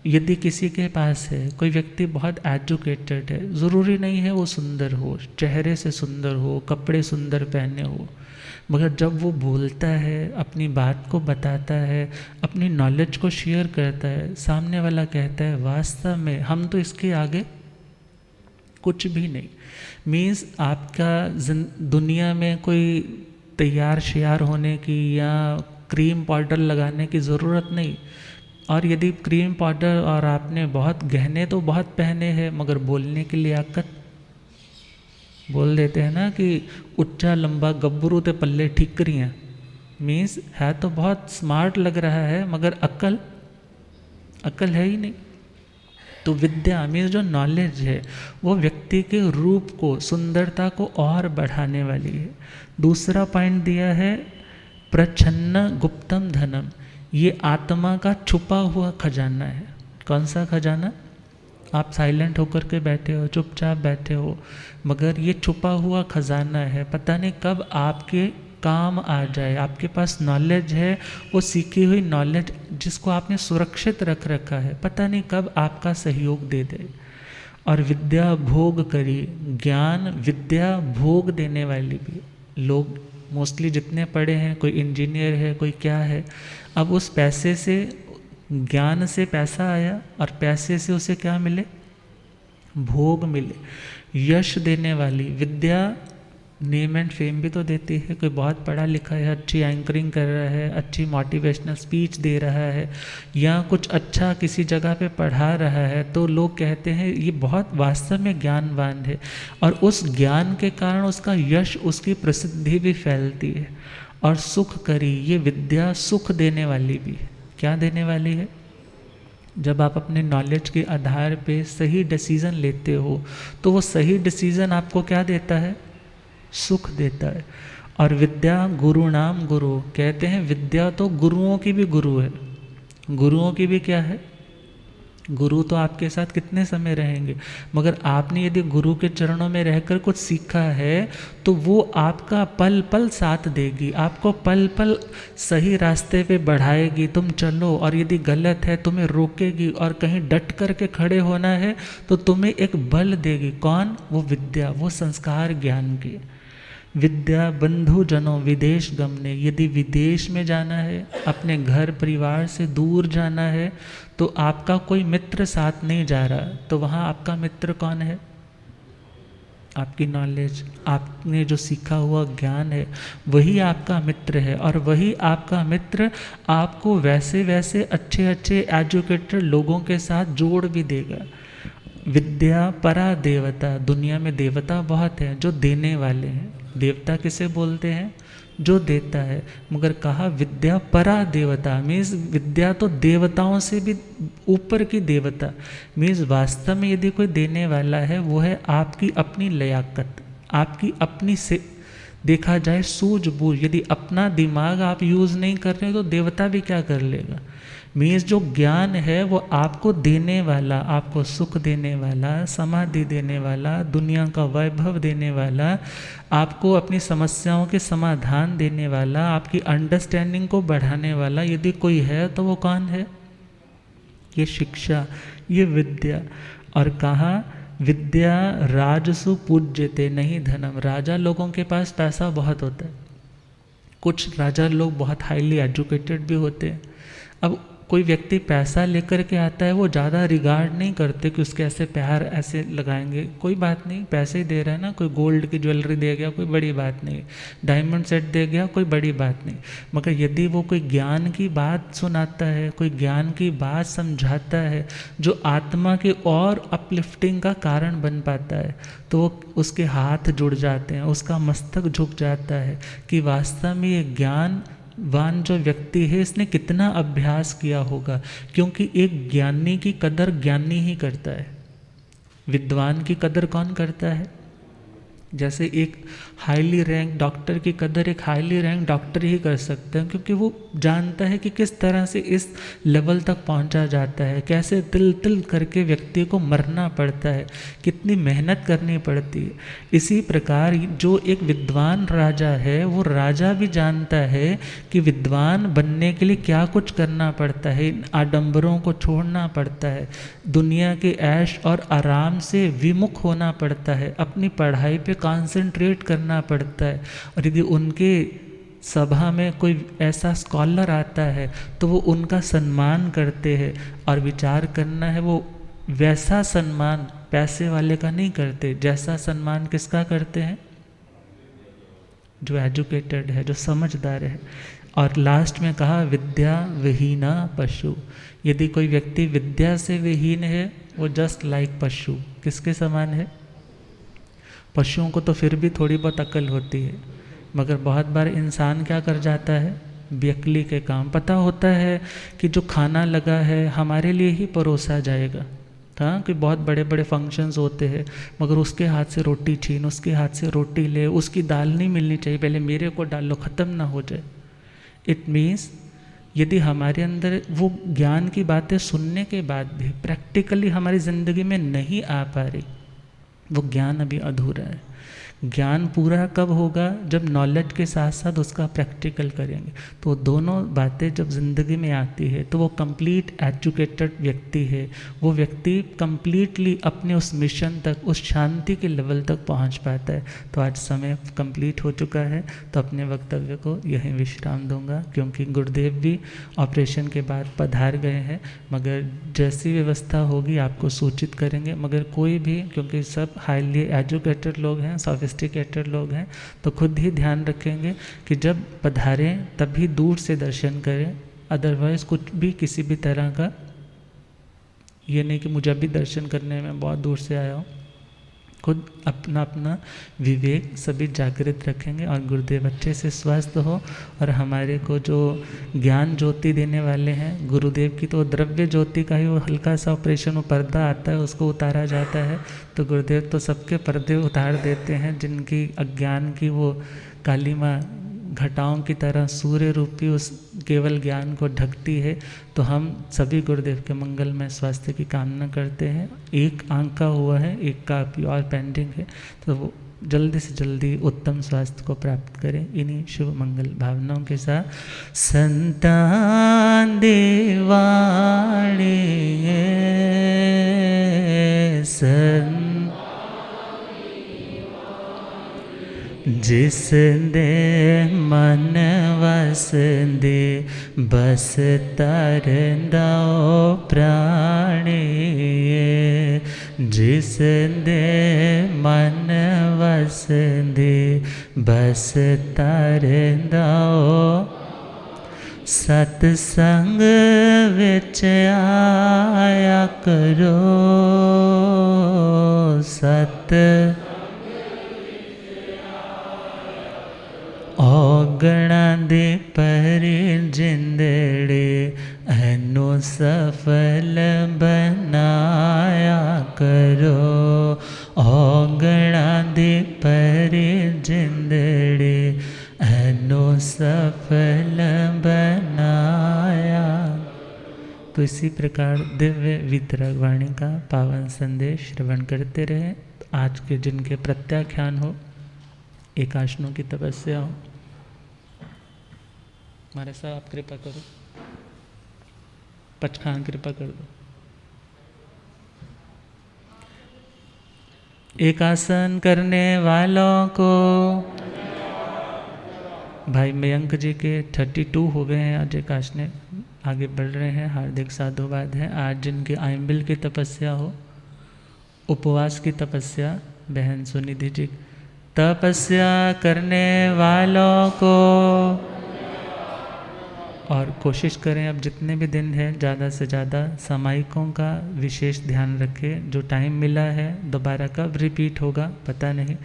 यदि किसी के पास है, कोई व्यक्ति बहुत एजुकेटेड है, ज़रूरी नहीं है वो सुंदर हो, चेहरे से सुंदर हो, कपड़े सुंदर पहने हो, मगर जब वो बोलता है, अपनी बात को बताता है, अपनी नॉलेज को शेयर करता है, सामने वाला कहता है वास्तव में हम तो इसके आगे कुछ भी नहीं। मीन्स आपका दुनिया में कोई तैयार श्यार होने की या क्रीम पाउडर लगाने की ज़रूरत नहीं। और यदि क्रीम पाउडर और आपने बहुत गहने तो बहुत पहने हैं, मगर बोलने की लियाकत, बोल देते हैं ना कि उच्चा लंबा गब्बरू ते पल्ले ठीकरियाँ, मीन्स है तो बहुत स्मार्ट लग रहा है मगर अकल है ही नहीं। तो विद्या मीन्स जो नॉलेज है वो व्यक्ति के रूप को, सुंदरता को और बढ़ाने वाली है। दूसरा पॉइंट दिया है प्रच्छन्न गुप्तम धनम। ये आत्मा का छुपा हुआ खजाना है। कौन सा खजाना? आप साइलेंट होकर के बैठे हो, चुपचाप बैठे हो, मगर ये छुपा हुआ खजाना है, पता नहीं कब आपके काम आ जाए। आपके पास नॉलेज है, वो सीखी हुई नॉलेज जिसको आपने सुरक्षित रख रखा है, पता नहीं कब आपका सहयोग दे दे। और विद्या भोग करी, ज्ञान विद्या भोग देने वाली भी। लोग मोस्टली जितने पढ़े हैं, कोई इंजीनियर है, कोई क्या है, अब उस पैसे से, ज्ञान से पैसा आया और पैसे से उसे क्या मिले? भोग मिले। यश देने वाली विद्या नेम एंड फेम भी तो देती है। कोई बहुत पढ़ा लिखा है, अच्छी एंकरिंग कर रहा है, अच्छी मोटिवेशनल स्पीच दे रहा है, या कुछ अच्छा किसी जगह पे पढ़ा रहा है, तो लोग कहते हैं ये बहुत वास्तव में ज्ञानवान है, और उस ज्ञान के कारण उसका यश, उसकी प्रसिद्धि भी फैलती है। और सुख करी, ये विद्या सुख देने वाली भी है। क्या देने वाली है? जब आप अपने नॉलेज के आधार पे सही डिसीज़न लेते हो तो वो सही डिसीज़न आपको क्या देता है? सुख देता है। और विद्या गुरु नाम गुरु, कहते हैं विद्या तो गुरुओं की भी गुरु है। गुरुओं की भी क्या है? गुरु तो आपके साथ कितने समय रहेंगे, मगर आपने यदि गुरु के चरणों में रहकर कुछ सीखा है तो वो आपका पल पल साथ देगी, आपको पल पल सही रास्ते पे बढ़ाएगी। तुम चलो, और यदि गलत है तुम्हें रोकेगी, और कहीं डट करके खड़े होना है तो तुम्हें एक बल देगी। कौन? वो विद्या, वो संस्कार ज्ञान की। विद्या बंधु जनों विदेश गमने, यदि विदेश में जाना है, अपने घर परिवार से दूर जाना है, तो आपका कोई मित्र साथ नहीं जा रहा, तो वहाँ आपका मित्र कौन है? आपकी नॉलेज, आपने जो सीखा हुआ ज्ञान है, वही आपका मित्र है। और वही आपका मित्र आपको वैसे वैसे अच्छे अच्छे एजुकेटेड लोगों के साथ जोड़ भी देगा। विद्या परा देवता, दुनिया में देवता बहुत हैं जो देने वाले हैं। देवता किसे बोलते हैं? जो देता है। मगर कहा विद्या परा देवता, मीन्स विद्या तो देवताओं से भी ऊपर की देवता। मीन्स वास्तव में यदि कोई देने वाला है वो है आपकी अपनी लियाकत, आपकी अपनी से देखा जाए सूझबूझ। यदि अपना दिमाग आप यूज़ नहीं कर रहे तो देवता भी क्या कर लेगा। मीन्स जो ज्ञान है वो आपको देने वाला, आपको सुख देने वाला, समाधि देने वाला, दुनिया का वैभव देने वाला, आपको अपनी समस्याओं के समाधान देने वाला, आपकी अंडरस्टैंडिंग को बढ़ाने वाला यदि कोई है तो वो कौन है? ये शिक्षा, ये विद्या। और कहा विद्या राजसु पूज्यते नहीं धनम। राजा लोगों के पास पैसा बहुत होता है, कुछ राजा लोग बहुत हाईली एजुकेटेड भी होते हैं। अब कोई व्यक्ति पैसा लेकर के आता है, वो ज़्यादा रिगार्ड नहीं करते कि उसके ऐसे प्यार ऐसे लगाएंगे, कोई बात नहीं, पैसे ही दे रहा है ना। कोई गोल्ड की ज्वेलरी दे गया, कोई बड़ी बात नहीं, डायमंड सेट दे गया, कोई बड़ी बात नहीं। मगर यदि वो कोई ज्ञान की बात सुनाता है, कोई ज्ञान की बात समझाता है जो आत्मा के और अपलिफ्टिंग का कारण बन पाता है, तो वो उसके हाथ जुड़ जाते हैं, उसका मस्तक झुक जाता है कि वास्तव में ये ज्ञान ज्ञानवान जो व्यक्ति है इसने कितना अभ्यास किया होगा, क्योंकि एक ज्ञानी की कदर ज्ञानी ही करता है, विद्वान की कदर कौन करता है? जैसे एक हाईली रैंक डॉक्टर की कदर एक हाईली रैंक डॉक्टर ही कर सकते हैं, क्योंकि वो जानता है कि किस तरह से इस लेवल तक पहुंचा जाता है, कैसे तिल तिल करके व्यक्ति को मरना पड़ता है, कितनी मेहनत करनी पड़ती है। इसी प्रकार जो एक विद्वान राजा है वो राजा भी जानता है कि विद्वान बनने के लिए क्या कुछ करना पड़ता है, इन आडंबरों को छोड़ना पड़ता है, दुनिया के ऐश और आराम से विमुख होना पड़ता है, अपनी पढ़ाई पे कंसंट्रेट करना पड़ता है। और यदि उनके सभा में कोई ऐसा स्कॉलर आता है तो वो उनका सम्मान करते हैं, और विचार करना है वो वैसा सम्मान पैसे वाले का नहीं करते, जैसा सम्मान किसका करते हैं? जो एजुकेटेड है, जो समझदार है। और लास्ट में कहा विद्या विहीना पशु, यदि कोई व्यक्ति विद्या से विहीन है वो जस्ट लाइक पशु, किसके समान है? पशुओं को तो फिर भी थोड़ी बहुत अक्ल होती है, मगर बहुत बार इंसान क्या कर जाता है? बेअक्ली के काम। पता होता है कि जो खाना लगा है हमारे लिए ही परोसा जाएगा, हाँ, कि बहुत बड़े बड़े फंक्शंस होते हैं, मगर उसके हाथ से रोटी छीन, उसके हाथ से रोटी ले, उसकी दाल नहीं मिलनी चाहिए, पहले मेरे को डालो, ख़त्म ना हो जाए। इट मीन्स यदि हमारे अंदर वो ज्ञान की बातें सुनने के बाद भी प्रैक्टिकली हमारी ज़िंदगी में नहीं आ पा रही, वो ज्ञान अभी अधूरा है। ज्ञान पूरा कब होगा? जब नॉलेज के साथ साथ उसका प्रैक्टिकल करेंगे। तो दोनों बातें जब ज़िंदगी में आती है तो वो कंप्लीट एजुकेटेड व्यक्ति है, वो व्यक्ति कंप्लीटली अपने उस मिशन तक, उस शांति के लेवल तक पहुंच पाता है। तो आज समय कंप्लीट हो चुका है, तो अपने वक्तव्य को यहीं विश्राम दूंगा, क्योंकि गुरुदेव भी ऑपरेशन के बाद पधार गए हैं, मगर जैसी व्यवस्था होगी आपको सूचित करेंगे। मगर कोई भी, क्योंकि सब हाईली एजुकेटेड लोग हैं, सोफिस्टिकेटेड लोग हैं, तो खुद ही ध्यान रखेंगे कि जब पधारें तभी दूर से दर्शन करें, अदरवाइज़ कुछ भी किसी भी तरह का ये नहीं कि मुझे अभी दर्शन करने में बहुत दूर से आया हूँ। खुद अपना अपना विवेक सभी जागृत रखेंगे और गुरुदेव अच्छे से स्वस्थ हो। और हमारे को जो ज्ञान ज्योति देने वाले हैं गुरुदेव की, तो द्रव्य ज्योति का ही वो हल्का सा ऑपरेशन, वो पर्दा आता है उसको उतारा जाता है। तो गुरुदेव तो सबके पर्दे उतार देते हैं, जिनकी अज्ञान की वो काली माँ घटाओं की तरह सूर्य रूपी उस केवल ज्ञान को ढकती है। तो हम सभी गुरुदेव के मंगलमय स्वास्थ्य की कामना करते हैं। एक आंख का हुआ है, एक का अभी और पेंडिंग है, तो वो जल्दी से जल्दी उत्तम स्वास्थ्य को प्राप्त करें। इन्हीं शुभ मंगल भावनाओं के साथ संतान देवाणे जिस दे मन वस दे बस तरंदा प्राणे, जिस दे मन वस दे बस तरंदा सतसंग विच आया करो, सत औगणा दे परे जिंदड़े अनु सफल बनाया करो, औगणा दे परे जिंदड़े अनु सफल बनाया। तो इसी प्रकार दिव्य वितरक वाणी का पावन संदेश श्रवण करते रहे। आज के जिनके प्रत्याख्यान हो, एकाशनों की तपस्या हो, हमारे साथ आप कृपा करो, पचखान कृपा कर दो। एक आसन करने वालों को, भाई मयंक जी के 32 हो गए हैं आज एकाशने, आगे बढ़ रहे हैं, हार्दिक साधुवाद है। आज जिनकी आइम्बिल की तपस्या हो, उपवास की तपस्या, बहन सुनिधि जी, तपस्या करने वालों को, और कोशिश करें अब जितने भी दिन हैं ज़्यादा से ज़्यादा सामायिकों का विशेष ध्यान रखें। जो टाइम मिला है दोबारा कब रिपीट होगा पता नहीं,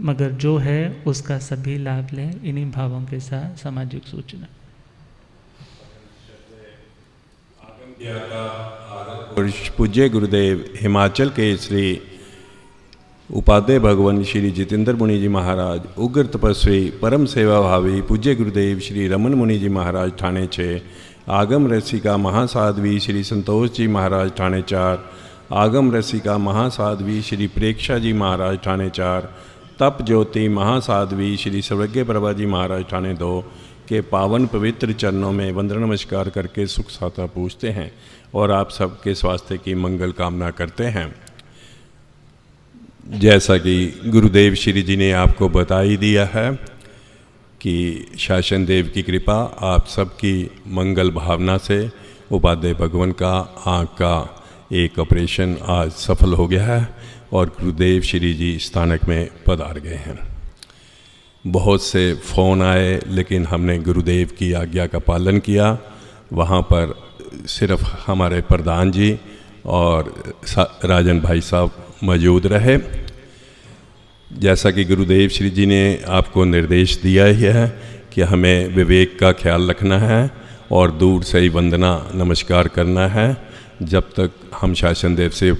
मगर जो है उसका सभी लाभ लें। इन्हीं भावों के साथ सामाजिक सूचना। और पूज्य गुरुदेव हिमाचल के श्री उपाध्याय भगवान श्री जितेंद्र मुनि जी महाराज, उग्र तपस्वी परम सेवा भावी पूज्य गुरुदेव श्री रमन मुनि जी महाराज ठाणे 6, आगम रसिका महासाध्वी श्री संतोष जी महाराज ठाणे 4, आगम रसिका महासाध्वी श्री प्रेक्षा जी महाराज ठाणे 4, तप ज्योति महासाध्वी श्री सर्वज्ञ प्रभा जी महाराज ठाणे 2 के पावन पवित्र चरणों में वंदना नमस्कार करके सुख साता पूछते हैं और आप सबके स्वास्थ्य की मंगल कामना करते हैं। जैसा कि गुरुदेव श्री जी ने आपको बता ही दिया है कि शासन देव की कृपा आप सबकी मंगल भावना से उपाध्याय भगवान का आँख का एक ऑपरेशन आज सफल हो गया है और गुरुदेव श्री जी स्थानक में पधार गए हैं। बहुत से फ़ोन आए लेकिन हमने गुरुदेव की आज्ञा का पालन किया। वहाँ पर सिर्फ हमारे प्रधान जी और राजन भाई साहब मौजूद रहे। जैसा कि गुरुदेव श्री जी ने आपको निर्देश दिया ही है कि हमें विवेक का ख्याल रखना है और दूर से ही वंदना नमस्कार करना है, जब तक हम शासन देव से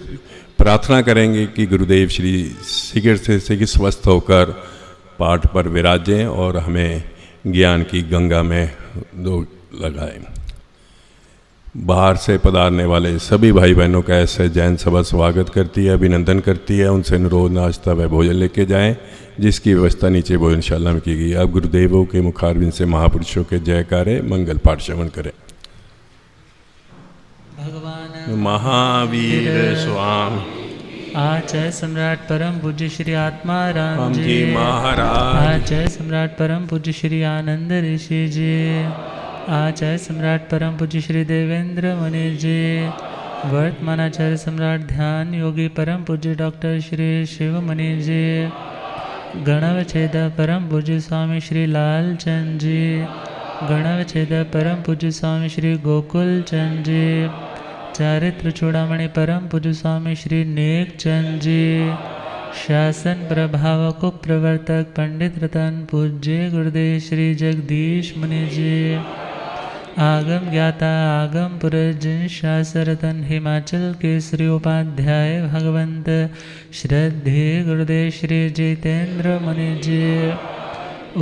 प्रार्थना करेंगे कि गुरुदेव श्री शीघ्र से शीघ्र स्वस्थ होकर पाठ पर विराजें और हमें ज्ञान की गंगा में डुब लगाएं। बाहर से पधारने वाले सभी भाई बहनों का ऐसे जैन सभा स्वागत करती है, अभिनंदन करती है। उनसे अनुरोध नाश्ता व भोजन लेके जाएं, जिसकी व्यवस्था नीचे भोजनशाला में की गई। अब गुरुदेवों के मुखारबिंद से महापुरुषों के जयकारे मंगल पाठ श्रवण करें। भगवान महावीर स्वामी आचार्य सम्राट परम पूज्य श्री आत्मा राम जी महाराज, आचार्य सम्राट परम पूज्य श्री आनंद ऋषि जी, आचार्य सम्राट परम पूज्य श्री देवेंद्र मुनि जी, वर्तमान आचार्य सम्राट ध्यान योगी परम पूज्य डॉक्टर श्री शिव मुनि जी, गणवच्छेद परम पूज्य स्वामी श्री लाल चंद जी, गणवच्छेद परम पूज्य स्वामी श्री गोकुल चंद जी, चारित्र चूड़ामणि परम पूज्य स्वामी श्री नेक चंद जी, शासन प्रभावक प्रवर्तक पंडित रतन पूज्य गुरुदेव श्री जगदीश मुनि जी, आगम ज्ञाता आगम पुरजन शास्त्र रतन हिमाचल के श्री उपाध्याय भगवंत श्रद्धे गुरुदेव श्री जितेंद्र मुनि जी,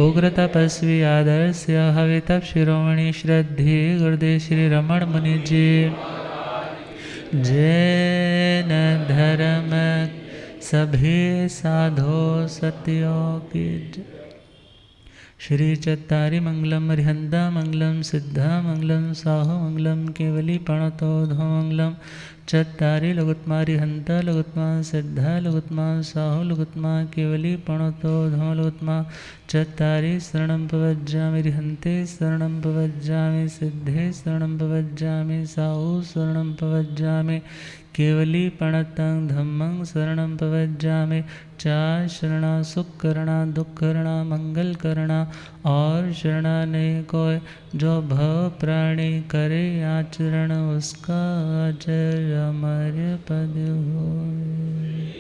उग्र तपस्वी आदर्श हवितप शिरोमणि श्रद्धे गुरुदेव श्री रमण मुनि जी, जैन धर्म सभी साधो सत्यों की श्री चत्तारी मंगलम हरिहंता मंगलम सिद्धा मंगलम साहु मंगलम केवली प्रणतोधो मंगलम चत्तारी लघुत्मा हरिहंता लघुत्मा सिद्धा लघुत्मा साहु लघुत्मा केवली प्रणतोधो लघुत्मा चत्तारी शरणं प्रवज्जामि हरिहंते शरणं प्रवज्जामि सिद्धे शरणं प्रवज्जामि साहु शरणं प्रवज्जामि केवली प्रणतं धम्मं शरणं प्रवज्जामि। चार शरणा सुख करना दुख करना मंगल करना और शरणा नहीं कोई, जो भव प्राणी करे आचरण उसका अजर अमर पद होय।